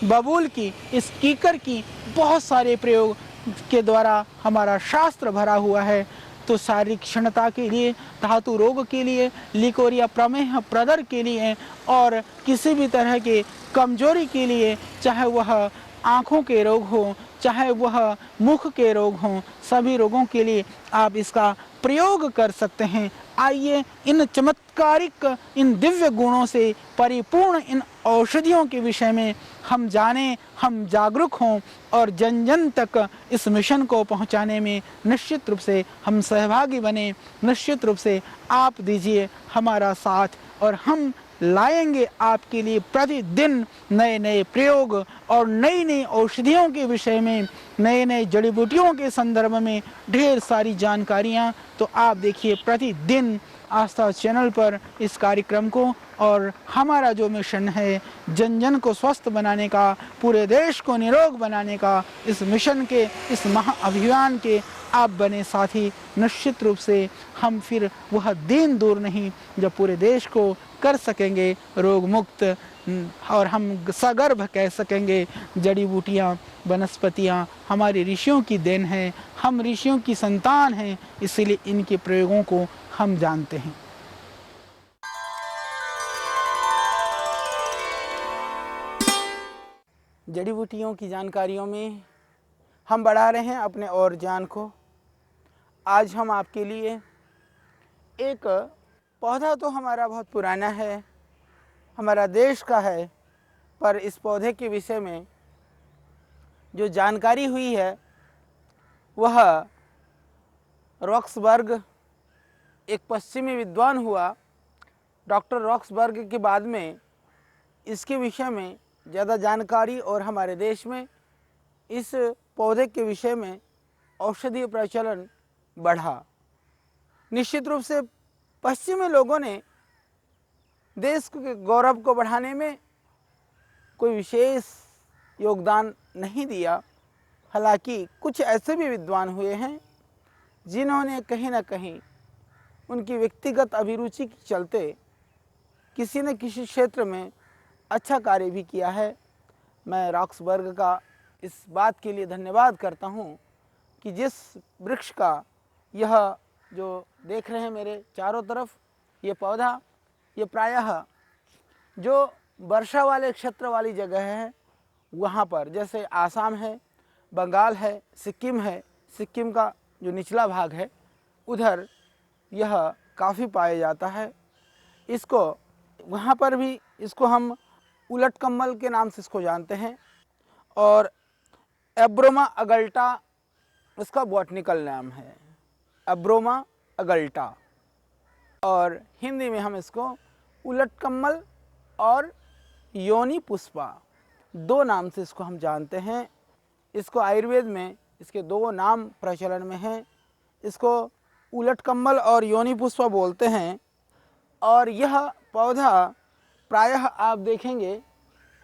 बबूल की, इस कीकर की बहुत सारे प्रयोग के द्वारा हमारा शास्त्र भरा हुआ है। तो शारीरिक क्षणता के लिए, धातु रोग के लिए, लिकोरिया प्रमेह प्रदर के लिए और किसी भी तरह के कमजोरी के लिए, चाहे वह आँखों के रोग हो, चाहे वह मुख के रोग हों, सभी रोगों के लिए आप इसका प्रयोग कर सकते हैं। आइए इन चमत्कारिक, इन दिव्य गुणों से परिपूर्ण इन औषधियों के विषय में हम जानें, हम जागरूक हों और जन जन तक इस मिशन को पहुंचाने में निश्चित रूप से हम सहभागी बने। निश्चित रूप से आप दीजिए हमारा साथ और हम लाएंगे आपके लिए प्रतिदिन नए नए प्रयोग और नई नई औषधियों के विषय में, नए नए जड़ी बूटियों के संदर्भ में ढेर सारी जानकारियाँ। तो आप देखिए प्रतिदिन आस्था चैनल पर इस कार्यक्रम को, और हमारा जो मिशन है जन जन को स्वस्थ बनाने का, पूरे देश को निरोग बनाने का, इस मिशन के, इस महाअभियान के आप बने साथी। निश्चित रूप से हम फिर वह दिन दूर नहीं जब पूरे देश को कर सकेंगे रोग मुक्त, और हम सगर्भ कह सकेंगे जड़ी बूटियाँ, वनस्पतियाँ हमारे ऋषियों की देन है, हम ऋषियों की संतान हैं, इसीलिए इनके प्रयोगों को हम जानते हैं। जड़ी बूटियों की जानकारियों में हम बढ़ा रहे हैं अपने और ज्ञान को। आज हम आपके लिए एक पौधा, तो हमारा बहुत पुराना है, हमारा देश का है, पर इस पौधे के विषय में जो जानकारी हुई है वह रॉक्सबर्ग, एक पश्चिमी विद्वान हुआ, डॉक्टर रॉक्सबर्ग के बाद में इसके विषय में ज़्यादा जानकारी और हमारे देश में इस पौधे के विषय में औषधीय प्रचलन बढ़ा। निश्चित रूप से पश्चिमी लोगों ने देश के गौरव को बढ़ाने में कोई विशेष योगदान नहीं दिया। हालांकि कुछ ऐसे भी विद्वान हुए हैं जिन्होंने कहीं ना कहीं उनकी व्यक्तिगत अभिरुचि के चलते किसी न किसी क्षेत्र में अच्छा कार्य भी किया है। मैं रॉक्सबर्ग का इस बात के लिए धन्यवाद करता हूँ कि जिस वृक्ष का यह जो देख रहे हैं मेरे चारों तरफ ये पौधा, ये प्रायः जो वर्षा वाले क्षेत्र वाली जगह है वहाँ पर, जैसे आसाम है, बंगाल है, सिक्किम है, सिक्किम का जो निचला भाग है उधर यह काफ़ी पाया जाता है। इसको वहाँ पर भी इसको हम उलट कम्बल के नाम से इसको जानते हैं, और एब्रोमा अगल्टा इसका बॉटनिकल नाम है, एब्रोमा अगल्टा। और हिंदी में हम इसको उलट कम्बल और योनि पुष्पा दो नाम से इसको हम जानते हैं। इसको आयुर्वेद में इसके दो नाम प्रचलन में हैं, इसको उलट कम्बल और योनि पुष्पा बोलते हैं। और यह पौधा प्रायः आप देखेंगे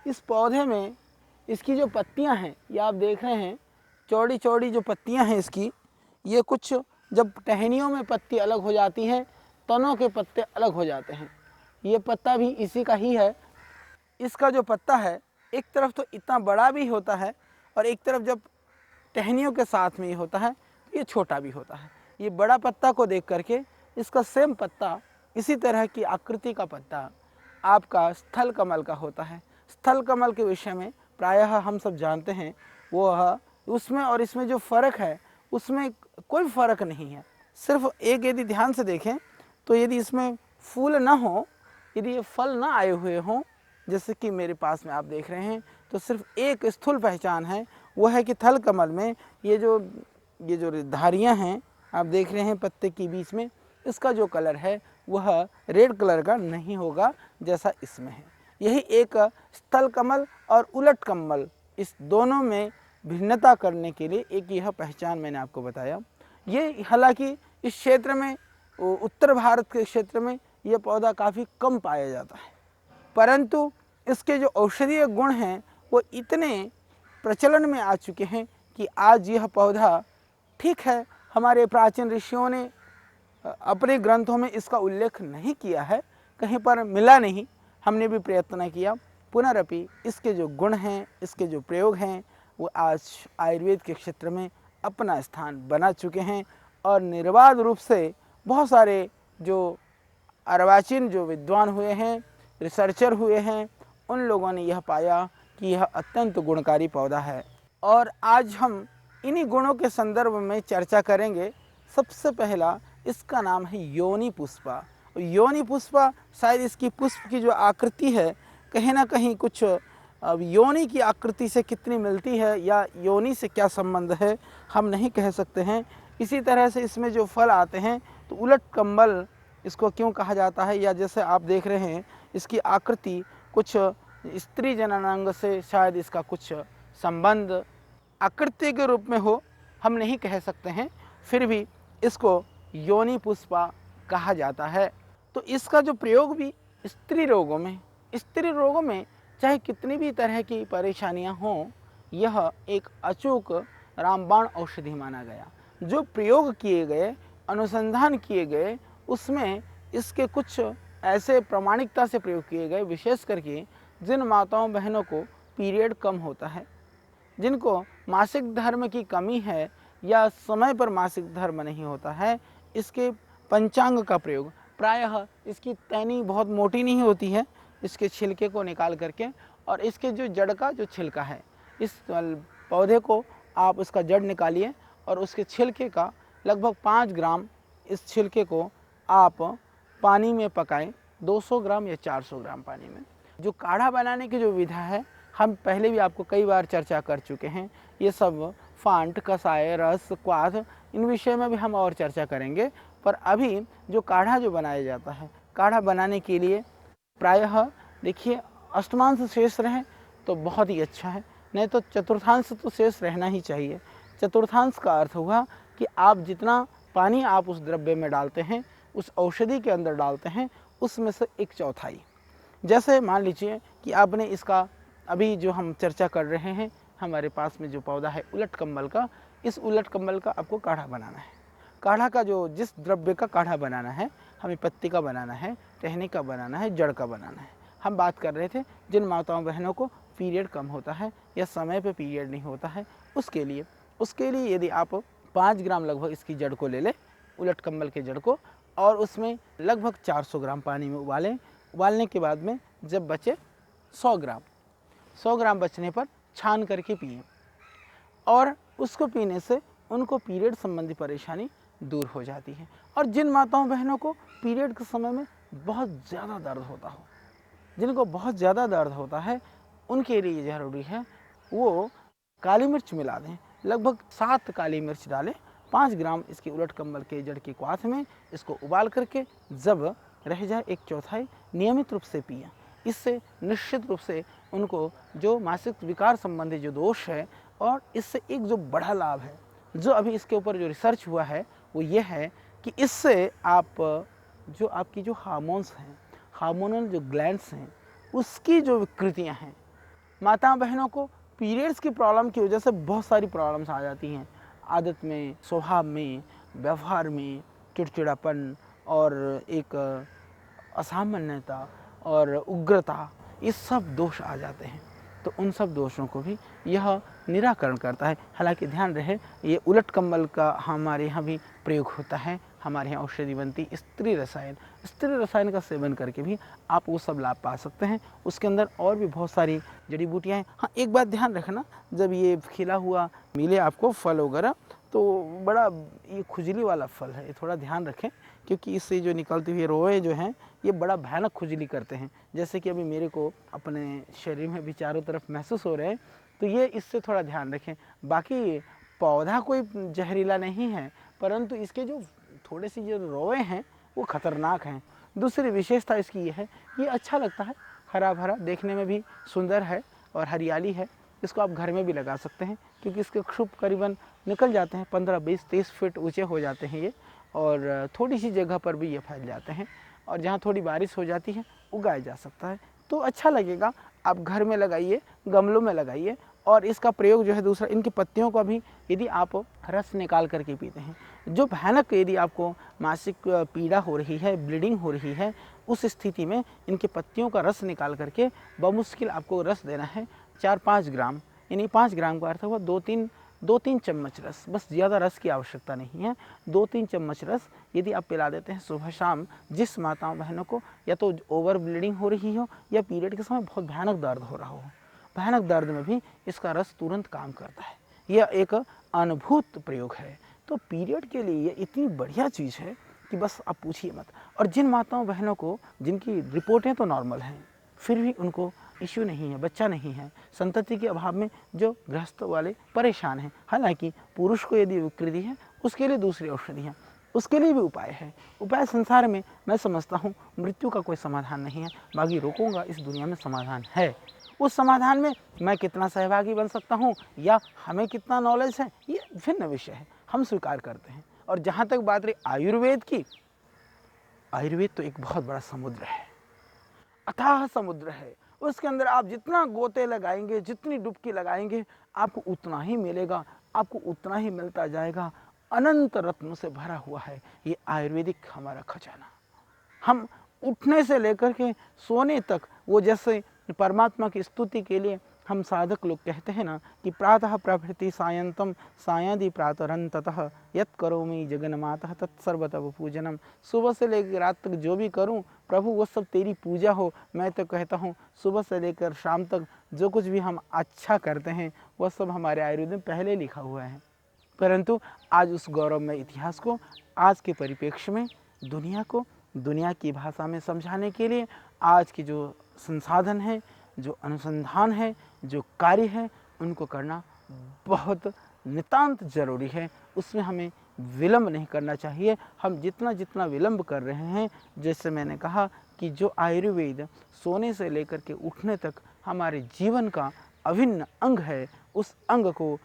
इस पौधे में इसकी जो पत्तियां हैं, ये आप देख रहे हैं चौड़ी चौड़ी जो पत्तियां हैं इसकी, ये कुछ जब टहनियों में पत्ती अलग हो जाती हैं, तनों के पत्ते अलग हो जाते हैं। ये पत्ता भी इसी का ही है। इसका जो पत्ता है एक तरफ तो इतना बड़ा भी होता है, और एक तरफ जब टहनियों के साथ में ये होता है तो ये छोटा भी होता है। ये बड़ा पत्ता को देख करके इसका सेम पत्ता, इसी तरह की आकृति का पत्ता आपका स्थल कमल का होता है। स्थल कमल के विषय में प्रायः हम सब जानते हैं, वो उसमें और इसमें जो फ़र्क है उसमें कोई फ़र्क नहीं है। सिर्फ एक यदि ध्यान से देखें तो यदि इसमें फूल ना हो, यदि ये फल ना आए हुए हों, जैसे कि मेरे पास में आप देख रहे हैं, तो सिर्फ एक स्थूल पहचान है, वो है कि थल कमल में ये जो धारियाँ हैं आप देख रहे हैं पत्ते के बीच में, इसका जो कलर है वह रेड कलर का नहीं होगा जैसा इसमें है। यही एक स्थल कमल और उलट कमल, इस दोनों में भिन्नता करने के लिए एक यह पहचान मैंने आपको बताया। ये हालांकि इस क्षेत्र में, उत्तर भारत के क्षेत्र में यह पौधा काफ़ी कम पाया जाता है, परंतु इसके जो औषधीय गुण हैं वो इतने प्रचलन में आ चुके हैं कि आज यह पौधा, ठीक है हमारे प्राचीन ऋषियों ने अपने ग्रंथों में इसका उल्लेख नहीं किया है, कहीं पर मिला नहीं, हमने भी प्रयत्न किया, पुनरअपि इसके जो गुण हैं, इसके जो प्रयोग हैं, वो आज आयुर्वेद के क्षेत्र में अपना स्थान बना चुके हैं। और निर्बाध रूप से बहुत सारे जो अर्वाचीन जो विद्वान हुए हैं, रिसर्चर हुए हैं, उन लोगों ने यह पाया कि यह अत्यंत गुणकारी पौधा है। और आज हम इन्हीं गुणों के संदर्भ में चर्चा करेंगे। सबसे पहला इसका नाम है योनि पुष्पा। योनि पुष्पा, शायद इसकी पुष्प की जो आकृति है कहीं ना कहीं कुछ अब योनि की आकृति से कितनी मिलती है या योनि से क्या संबंध है हम नहीं कह सकते हैं। इसी तरह से इसमें जो फल आते हैं तो उलट कम्बल इसको क्यों कहा जाता है, या जैसे आप देख रहे हैं इसकी आकृति कुछ स्त्री जननांग से शायद इसका कुछ संबंध आकृति के रूप में हो, हम नहीं कह सकते हैं, फिर भी इसको योनि पुष्पा कहा जाता है। तो इसका जो प्रयोग भी स्त्री रोगों में चाहे कितनी भी तरह की परेशानियां हों, यह एक अचूक रामबाण औषधि माना गया। जो प्रयोग किए गए, अनुसंधान किए गए, उसमें इसके कुछ ऐसे प्रामाणिकता से प्रयोग किए गए, विशेष करके जिन माताओं बहनों को पीरियड कम होता है, जिनको मासिक धर्म की कमी है या समय पर मासिक धर्म नहीं होता है, इसके पंचांग का प्रयोग, प्रायः इसकी टहनी बहुत मोटी नहीं होती है, इसके छिलके को निकाल करके, और इसके जो जड़ का जो छिलका है, इस पौधे को आप उसका जड़ निकालिए और उसके छिलके का लगभग 5 ग्राम, इस छिलके को आप पानी में पकाएं, 200 ग्राम या 400 ग्राम पानी में। जो काढ़ा बनाने की जो विधा है, हम पहले भी आपको कई बार चर्चा कर चुके हैं। ये सब फांट, कसाय, रस, क्वाथ, इन विषय में भी हम और चर्चा करेंगे। पर अभी जो काढ़ा जो बनाया जाता है, काढ़ा बनाने के लिए प्रायः देखिए अष्टमांश शेष रहे तो बहुत ही अच्छा है, नहीं तो चतुर्थांश तो शेष रहना ही चाहिए। चतुर्थांश का अर्थ हुआ कि आप जितना पानी आप उस द्रव्य में डालते हैं, उस औषधि के अंदर डालते हैं, उसमें से 1/4। जैसे मान लीजिए कि आपने इसका, अभी जो हम चर्चा कर रहे हैं, हमारे पास में जो पौधा है उलट कम्बल का, इस उलट कम्बल का आपको काढ़ा बनाना है। काढ़ा का जो जिस द्रव्य का काढ़ा बनाना है, हमें पत्ती का बनाना है, टहनी का बनाना है, जड़ का बनाना है। हम बात कर रहे थे जिन माताओं बहनों को पीरियड कम होता है या समय पे पीरियड नहीं होता है, उसके लिए यदि आप 5 ग्राम लगभग इसकी जड़ को ले लें, उलट कम्बल के जड़ को, और उसमें लगभग 400 ग्राम पानी में उबालें। उबालने के बाद में जब बचे 100 ग्राम बचने पर छान करके पिएं, और उसको पीने से उनको पीरियड संबंधी परेशानी दूर हो जाती है। और जिन माताओं बहनों को पीरियड के समय में बहुत ज़्यादा दर्द होता हो, जिनको बहुत ज़्यादा दर्द होता है उनके लिए ज़रूरी है वो काली मिर्च मिला दें। लगभग 7 काली मिर्च डालें, 5 ग्राम इसके उलट कम्बल के जड़ के क्वाथ में इसको उबाल करके जब रह जाए 1/4 नियमित रूप से पिएं। इससे निश्चित रूप से उनको जो मासिक विकार संबंधी जो दोष है, और इससे एक जो बड़ा लाभ है जो अभी इसके ऊपर जो रिसर्च हुआ है वो ये है कि इससे आप जो आपकी जो हार्मोन्स हैं, हार्मोनल जो ग्लैंड्स हैं, उसकी जो विकृतियां हैं, माता बहनों को पीरियड्स की प्रॉब्लम की वजह से बहुत सारी प्रॉब्लम्स आ जाती हैं, आदत में, स्वभाव में, व्यवहार में, चिड़चिड़ापन और एक असामान्यता और उग्रता, ये सब दोष आ जाते हैं। तो उन सब दोषों को भी यह निराकरण करता है। हालांकि ध्यान रहे ये उलट कम्बल का हमारे यहाँ भी प्रयोग होता है, हमारे यहाँ औषधि बनती स्त्री रसायन का सेवन करके भी आप वो सब लाभ पा सकते हैं। उसके अंदर और भी बहुत सारी जड़ी बूटियाँ हैं। हाँ, एक बात ध्यान रखना, जब ये खिला हुआ मिले आपको फल वगैरह तो बड़ा ये खुजली वाला फल है, ये थोड़ा ध्यान रखें, क्योंकि इससे जो निकलती हुई रोए जो हैं ये बड़ा भयानक खुजली करते हैं, जैसे कि अभी मेरे को अपने शरीर में भी चारों तरफ महसूस हो रहे हैं। तो ये इससे थोड़ा ध्यान रखें। बाकी पौधा कोई जहरीला नहीं है, परंतु इसके जो थोड़े सी जो रोए हैं वो खतरनाक हैं। दूसरी विशेषता इसकी ये है, ये अच्छा लगता है, हरा भरा, देखने में भी सुंदर है और हरियाली है। इसको आप घर में भी लगा सकते हैं, क्योंकि इसके क्षुप करीबन निकल जाते हैं, 15, 20, 30 फीट ऊंचे हो जाते हैं ये, और थोड़ी सी जगह पर भी ये फैल जाते हैं, और जहाँ थोड़ी बारिश हो जाती है उगाया जा सकता है। तो अच्छा लगेगा, आप घर में लगाइए, गमलों में लगाइए। और इसका प्रयोग जो है दूसरा, इनकी पत्तियों का भी यदि आप रस निकाल करके पीते हैं, जो भयानक यदि आपको मासिक पीड़ा हो रही है, ब्लीडिंग हो रही है, उस स्थिति में इनके पत्तियों का रस निकाल करके बमुश्किल आपको रस देना है 4-5 ग्राम, यानी 5 ग्राम का अर्थ हुआ 2-3 चम्मच रस, बस ज़्यादा रस की आवश्यकता नहीं है। 2-3 चम्मच रस यदि आप पिला देते हैं सुबह शाम, जिस माताओं बहनों को या तो ओवर ब्लीडिंग हो रही हो या पीरियड के समय बहुत भयानक दर्द हो रहा हो, भयानक दर्द में भी इसका रस तुरंत काम करता है। यह एक अनुभूत प्रयोग है। तो पीरियड के लिए ये इतनी बढ़िया चीज़ है कि बस आप पूछिए मत। और जिन माताओं बहनों को जिनकी रिपोर्टें तो नॉर्मल हैं, फिर भी उनको इश्यू नहीं है, बच्चा नहीं है, संतति के अभाव में जो गृहस्थ वाले परेशान हैं, हालांकि पुरुष को यदि विकृति है उसके लिए दूसरी औषधि है, उसके लिए भी उपाय है। उपाय संसार में मैं समझता हूँ मृत्यु का कोई समाधान नहीं है, बाकी रोगों का इस दुनिया में समाधान है। उस समाधान में मैं कितना सहभागी बन सकता हूँ या हमें कितना नॉलेज है, ये भिन्न विषय है, हम स्वीकार करते हैं। और जहाँ तक बात रही आयुर्वेद की, आयुर्वेद तो एक बहुत बड़ा समुद्र है, अथाह समुद्र है। उसके अंदर आप जितना गोते लगाएंगे, जितनी डुबकी लगाएंगे, आपको उतना ही मिलेगा, आपको उतना ही मिलता जाएगा। अनंत रत्नों से भरा हुआ है ये आयुर्वेदिक हमारा खजाना। हम उठने से लेकर के सोने तक, वो जैसे परमात्मा की स्तुति के लिए हम साधक लोग कहते हैं ना कि प्रातः प्रभृति सायंतम सायंदी प्रातरंततः यत् करोमि जगन्माता तत्सर्वतः पूजनम। सुबह से लेकर रात तक जो भी करूं प्रभु वो सब तेरी पूजा हो। मैं तो कहता हूं सुबह से लेकर शाम तक जो कुछ भी हम अच्छा करते हैं वह सब हमारे आयुर्वेद में पहले लिखा हुआ है। परंतु आज उस गौरवमय इतिहास को आज के परिप्रेक्ष्य में दुनिया को दुनिया की भाषा में समझाने के लिए आज के जो संसाधन है, जो अनुसंधान है, जो कार्य है, उनको करना बहुत नितांत जरूरी है। उसमें हमें विलंब नहीं करना चाहिए। हम जितना विलंब कर रहे हैं, जैसे मैंने कहा कि जो आयुर्वेद सोने से लेकर के उठने तक हमारे जीवन का अभिन्न अंग है, उस अंग को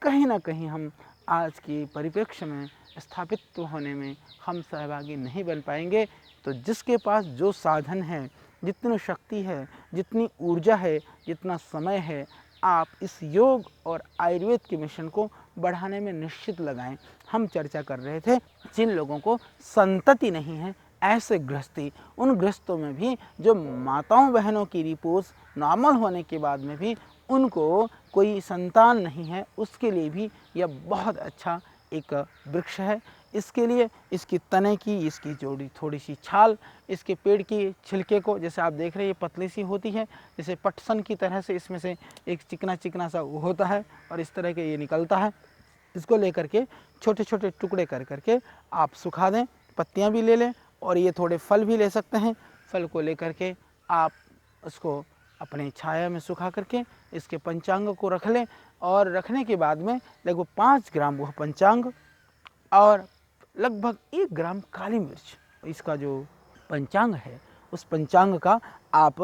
कहीं ना कहीं हम आज के परिप्रेक्ष्य में स्थापित होने में हम सहभागी नहीं बन पाएंगे। तो जिसके पास जो साधन है, जितनी शक्ति है, जितनी ऊर्जा है, जितना समय है, आप इस योग और आयुर्वेद के मिशन को बढ़ाने में निश्चित लगाएं। हम चर्चा कर रहे थे जिन लोगों को संतति नहीं है, ऐसे गृहस्थी, उन गृहस्थों में भी जो माताओं बहनों की रिपोर्ट्स नॉर्मल होने के बाद में भी उनको कोई संतान नहीं है, उसके लिए भी यह बहुत अच्छा एक वृक्ष है। इसके लिए इसकी तने की, इसकी जोड़ी थोड़ी सी छाल, इसके पेड़ की छिलके को, जैसे आप देख रहे हैं ये पतली सी होती है, जैसे पटसन की तरह से इसमें से एक चिकना चिकना सा होता है और इस तरह के ये निकलता है। इसको लेकर के छोटे छोटे टुकड़े कर करके आप सुखा दें, पत्तियां भी ले लें और ये थोड़े फल भी ले सकते हैं। फल को लेकर के आप उसको अपने छाया में सुखा करके इसके पंचांग को रख लें, और रखने के बाद में लगभग 5 ग्राम वह पंचांग और लगभग 1 ग्राम काली मिर्च, इसका जो पंचांग है उस पंचांग का आप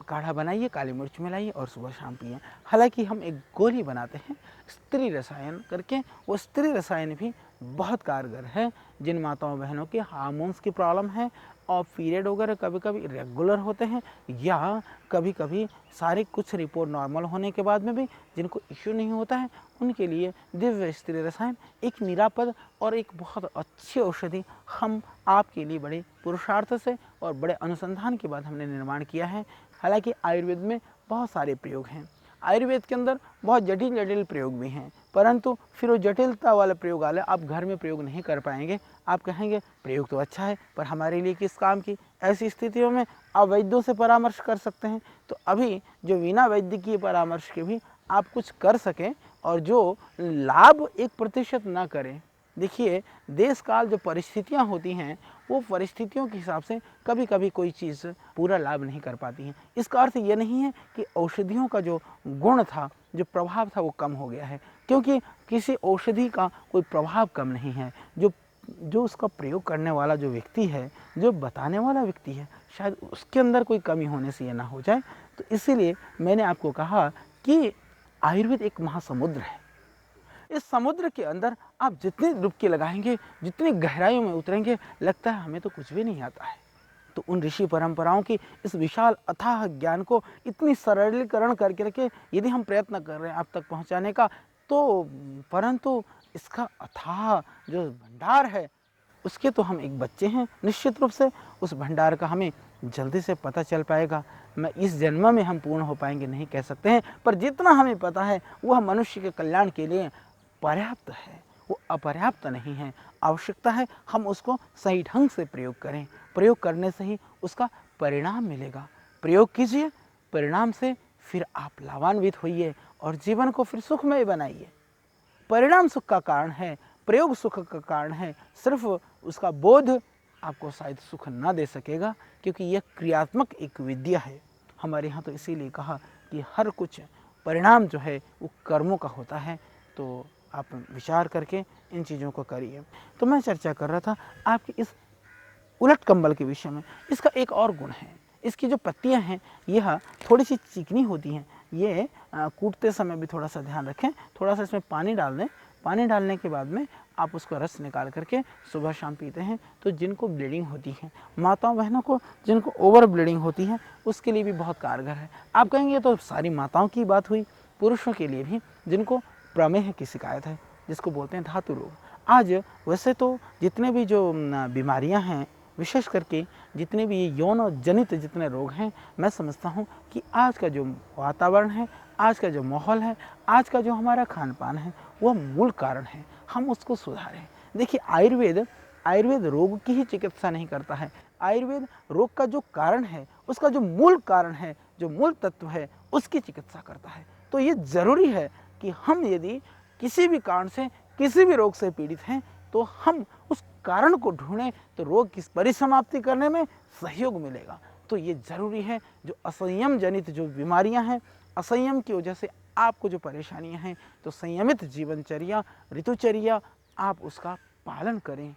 काढ़ा बनाइए, काली मिर्च मिलाइए और सुबह शाम पिए। हालांकि हम एक गोली बनाते हैं स्त्री रसायन करके, वो स्त्री रसायन भी बहुत कारगर है। जिन माताओं बहनों के हार्मोन्स की प्रॉब्लम है और पीरियड वगैरह कभी कभी इरेगुलर होते हैं, या कभी कभी सारे कुछ रिपोर्ट नॉर्मल होने के बाद में भी जिनको इश्यू नहीं होता है, उनके लिए दिव्य स्त्री रसायन एक निरापद और एक बहुत अच्छी औषधि हम आपके लिए बड़े पुरुषार्थ से और बड़े अनुसंधान के बाद हमने निर्माण किया है। हालांकि आयुर्वेद में बहुत सारे प्रयोग हैं, आयुर्वेद के अंदर बहुत जटिल जटिल प्रयोग भी हैं, परंतु फिर वो जटिलता वाला प्रयोग वाले आप घर में प्रयोग नहीं कर पाएंगे। आप कहेंगे प्रयोग तो अच्छा है पर हमारे लिए किस काम की, ऐसी स्थितियों में आप वैद्यों से परामर्श कर सकते हैं। तो अभी जो बिना वैद्यकीय परामर्श के भी आप कुछ कर सकें और जो लाभ 1% ना करें। देखिए देश काल जो परिस्थितियाँ होती हैं वो परिस्थितियों के हिसाब से कभी कभी कोई चीज़ पूरा लाभ नहीं कर पाती हैं। इसका अर्थ ये नहीं है कि औषधियों का जो गुण था, जो प्रभाव था वो कम हो गया है, क्योंकि किसी औषधि का कोई प्रभाव कम नहीं है। जो उसका प्रयोग करने वाला जो व्यक्ति है, जो बताने वाला व्यक्ति है, शायद उसके अंदर कोई कमी होने से ये ना हो जाए। तो इसीलिए मैंने आपको कहा कि आयुर्वेद एक महासमुद्र है। इस समुद्र के अंदर आप जितनी डुबकी लगाएंगे, जितनी गहराइयों में उतरेंगे, लगता है हमें तो कुछ भी नहीं आता है। तो उन ऋषि परंपराओं की इस विशाल अथाह ज्ञान को इतनी सरलीकरण करके रखे यदि हम प्रयत्न कर रहे हैं आप तक पहुंचाने का, तो परंतु इसका अथाह जो भंडार है उसके तो हम एक बच्चे हैं। निश्चित रूप से उस भंडार का हमें जल्दी से पता चल पाएगा। मैं इस जन्म में हम पूर्ण हो पाएंगे नहीं कह सकते हैं, पर जितना हमें पता है वह मनुष्य के कल्याण के लिए पर्याप्त है, वो अपर्याप्त नहीं है। आवश्यकता है हम उसको सही ढंग से प्रयोग करें। प्रयोग करने से ही उसका परिणाम मिलेगा। प्रयोग कीजिए, परिणाम से फिर आप लाभान्वित होइए और जीवन को फिर सुखमय बनाइए। परिणाम सुख का कारण है, प्रयोग सुख का कारण है। सिर्फ उसका बोध आपको शायद सुख ना दे सकेगा, क्योंकि यह क्रियात्मक एक विद्या है। हमारे यहाँ तो इसीलिए कहा कि हर कुछ परिणाम जो है वो कर्मों का होता है। तो आप विचार करके इन चीज़ों को करिए। तो मैं चर्चा कर रहा था आपकी इस उलट कंबल के विषय में। इसका एक और गुण है, इसकी जो पत्तियां हैं यह थोड़ी सी चिकनी होती हैं। ये कूटते समय भी थोड़ा सा ध्यान रखें, थोड़ा सा इसमें पानी डाल दें। पानी डालने के बाद में आप उसका रस निकाल करके सुबह शाम पीते हैं तो जिनको ब्लीडिंग होती है, माताओं बहनों को जिनको ओवर ब्लीडिंग होती है, उसके लिए भी बहुत कारगर है। आप कहेंगे तो सारी माताओं की बात हुई, पुरुषों के लिए भी जिनको प्रमेह की शिकायत है, जिसको बोलते हैं धातु रोग। आज वैसे तो जितने भी जो बीमारियां हैं, विशेष करके जितने भी यौन जनित जितने रोग हैं, मैं समझता हूं कि आज का जो वातावरण है, आज का जो माहौल है, आज का जो हमारा खान पान है, वह मूल कारण है। हम उसको सुधारें। देखिए आयुर्वेद रोग की ही चिकित्सा नहीं करता है। आयुर्वेद रोग का जो कारण है, उसका जो मूल कारण है, जो मूल तत्व है, उसकी चिकित्सा करता है। तो ये ज़रूरी है कि हम यदि किसी भी कारण से किसी भी रोग से पीड़ित हैं तो हम उस कारण को ढूंढें, तो रोग की परिसमाप्ति करने में सहयोग मिलेगा। तो ये ज़रूरी है। जो असंयम जनित जो बीमारियां हैं, असंयम की वजह से आपको जो परेशानियां हैं, तो संयमित जीवनचर्या, ऋतुचर्या आप उसका पालन करें,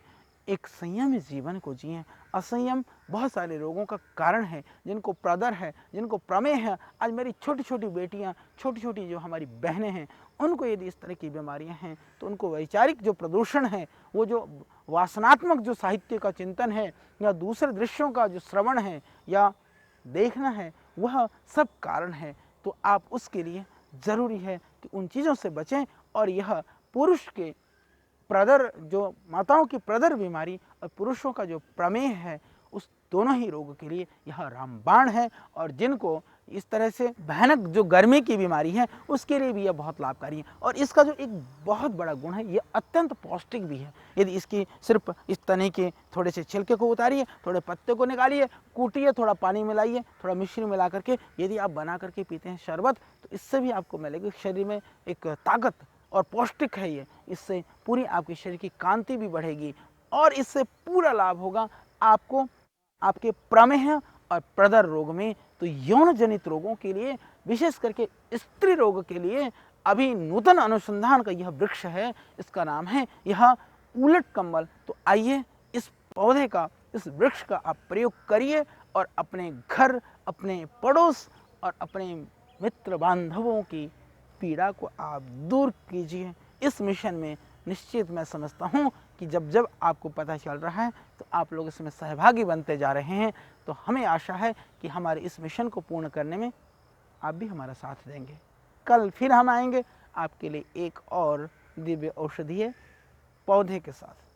एक संयमित जीवन को जिएं। असंयम बहुत सारे रोगों का कारण है। जिनको प्रदर है, जिनको प्रमेह है, आज मेरी छोटी छोटी बेटियां, छोटी छोटी जो हमारी बहनें हैं, उनको यदि इस तरह की बीमारियां हैं तो उनको वैचारिक जो प्रदूषण है, वो जो वासनात्मक जो साहित्य का चिंतन है, या दूसरे दृश्यों का जो श्रवण है या देखना है, वह सब कारण है। तो आप उसके लिए ज़रूरी है कि उन चीज़ों से बचें। और यह पुरुष के प्रदर, जो माताओं की प्रदर बीमारी और पुरुषों का जो प्रमेह है, उस दोनों ही रोगों के लिए यह रामबाण है। और जिनको इस तरह से भयानक जो गर्मी की बीमारी है, उसके लिए भी यह बहुत लाभकारी है। और इसका जो एक बहुत बड़ा गुण है, यह अत्यंत पौष्टिक भी है। यदि इसकी सिर्फ इस तने के थोड़े से छिलके को उतारिए, थोड़े पत्ते को निकालिए, कूटिए, थोड़ा पानी मिलाइए, थोड़ा मिश्री मिला करके यदि आप बना करके पीते हैं शरबत, तो इससे भी आपको मिलेगी शरीर में एक ताकत, और पौष्टिक है ये। इससे पूरी आपके शरीर की कांति भी बढ़ेगी और इससे पूरा लाभ होगा आपको आपके प्रमेह और प्रदर रोग में, तो यौन जनित रोगों के लिए, विशेष करके स्त्री रोग के लिए अभी नूतन अनुसंधान का यह वृक्ष है, इसका नाम है यह उलट कम्बल। तो आइए इस पौधे का, इस वृक्ष का आप प्रयोग करिए और अपने घर, अपने पड़ोस और अपने मित्र बांधवों की पीड़ा को आप दूर कीजिए। इस मिशन में निश्चित मैं समझता हूँ कि जब जब आपको पता चल रहा है तो आप लोग इसमें सहभागी बनते जा रहे हैं। तो हमें आशा है कि हमारे इस मिशन को पूर्ण करने में आप भी हमारा साथ देंगे। कल फिर हम आएंगे आपके लिए एक और दिव्य औषधीय पौधे के साथ।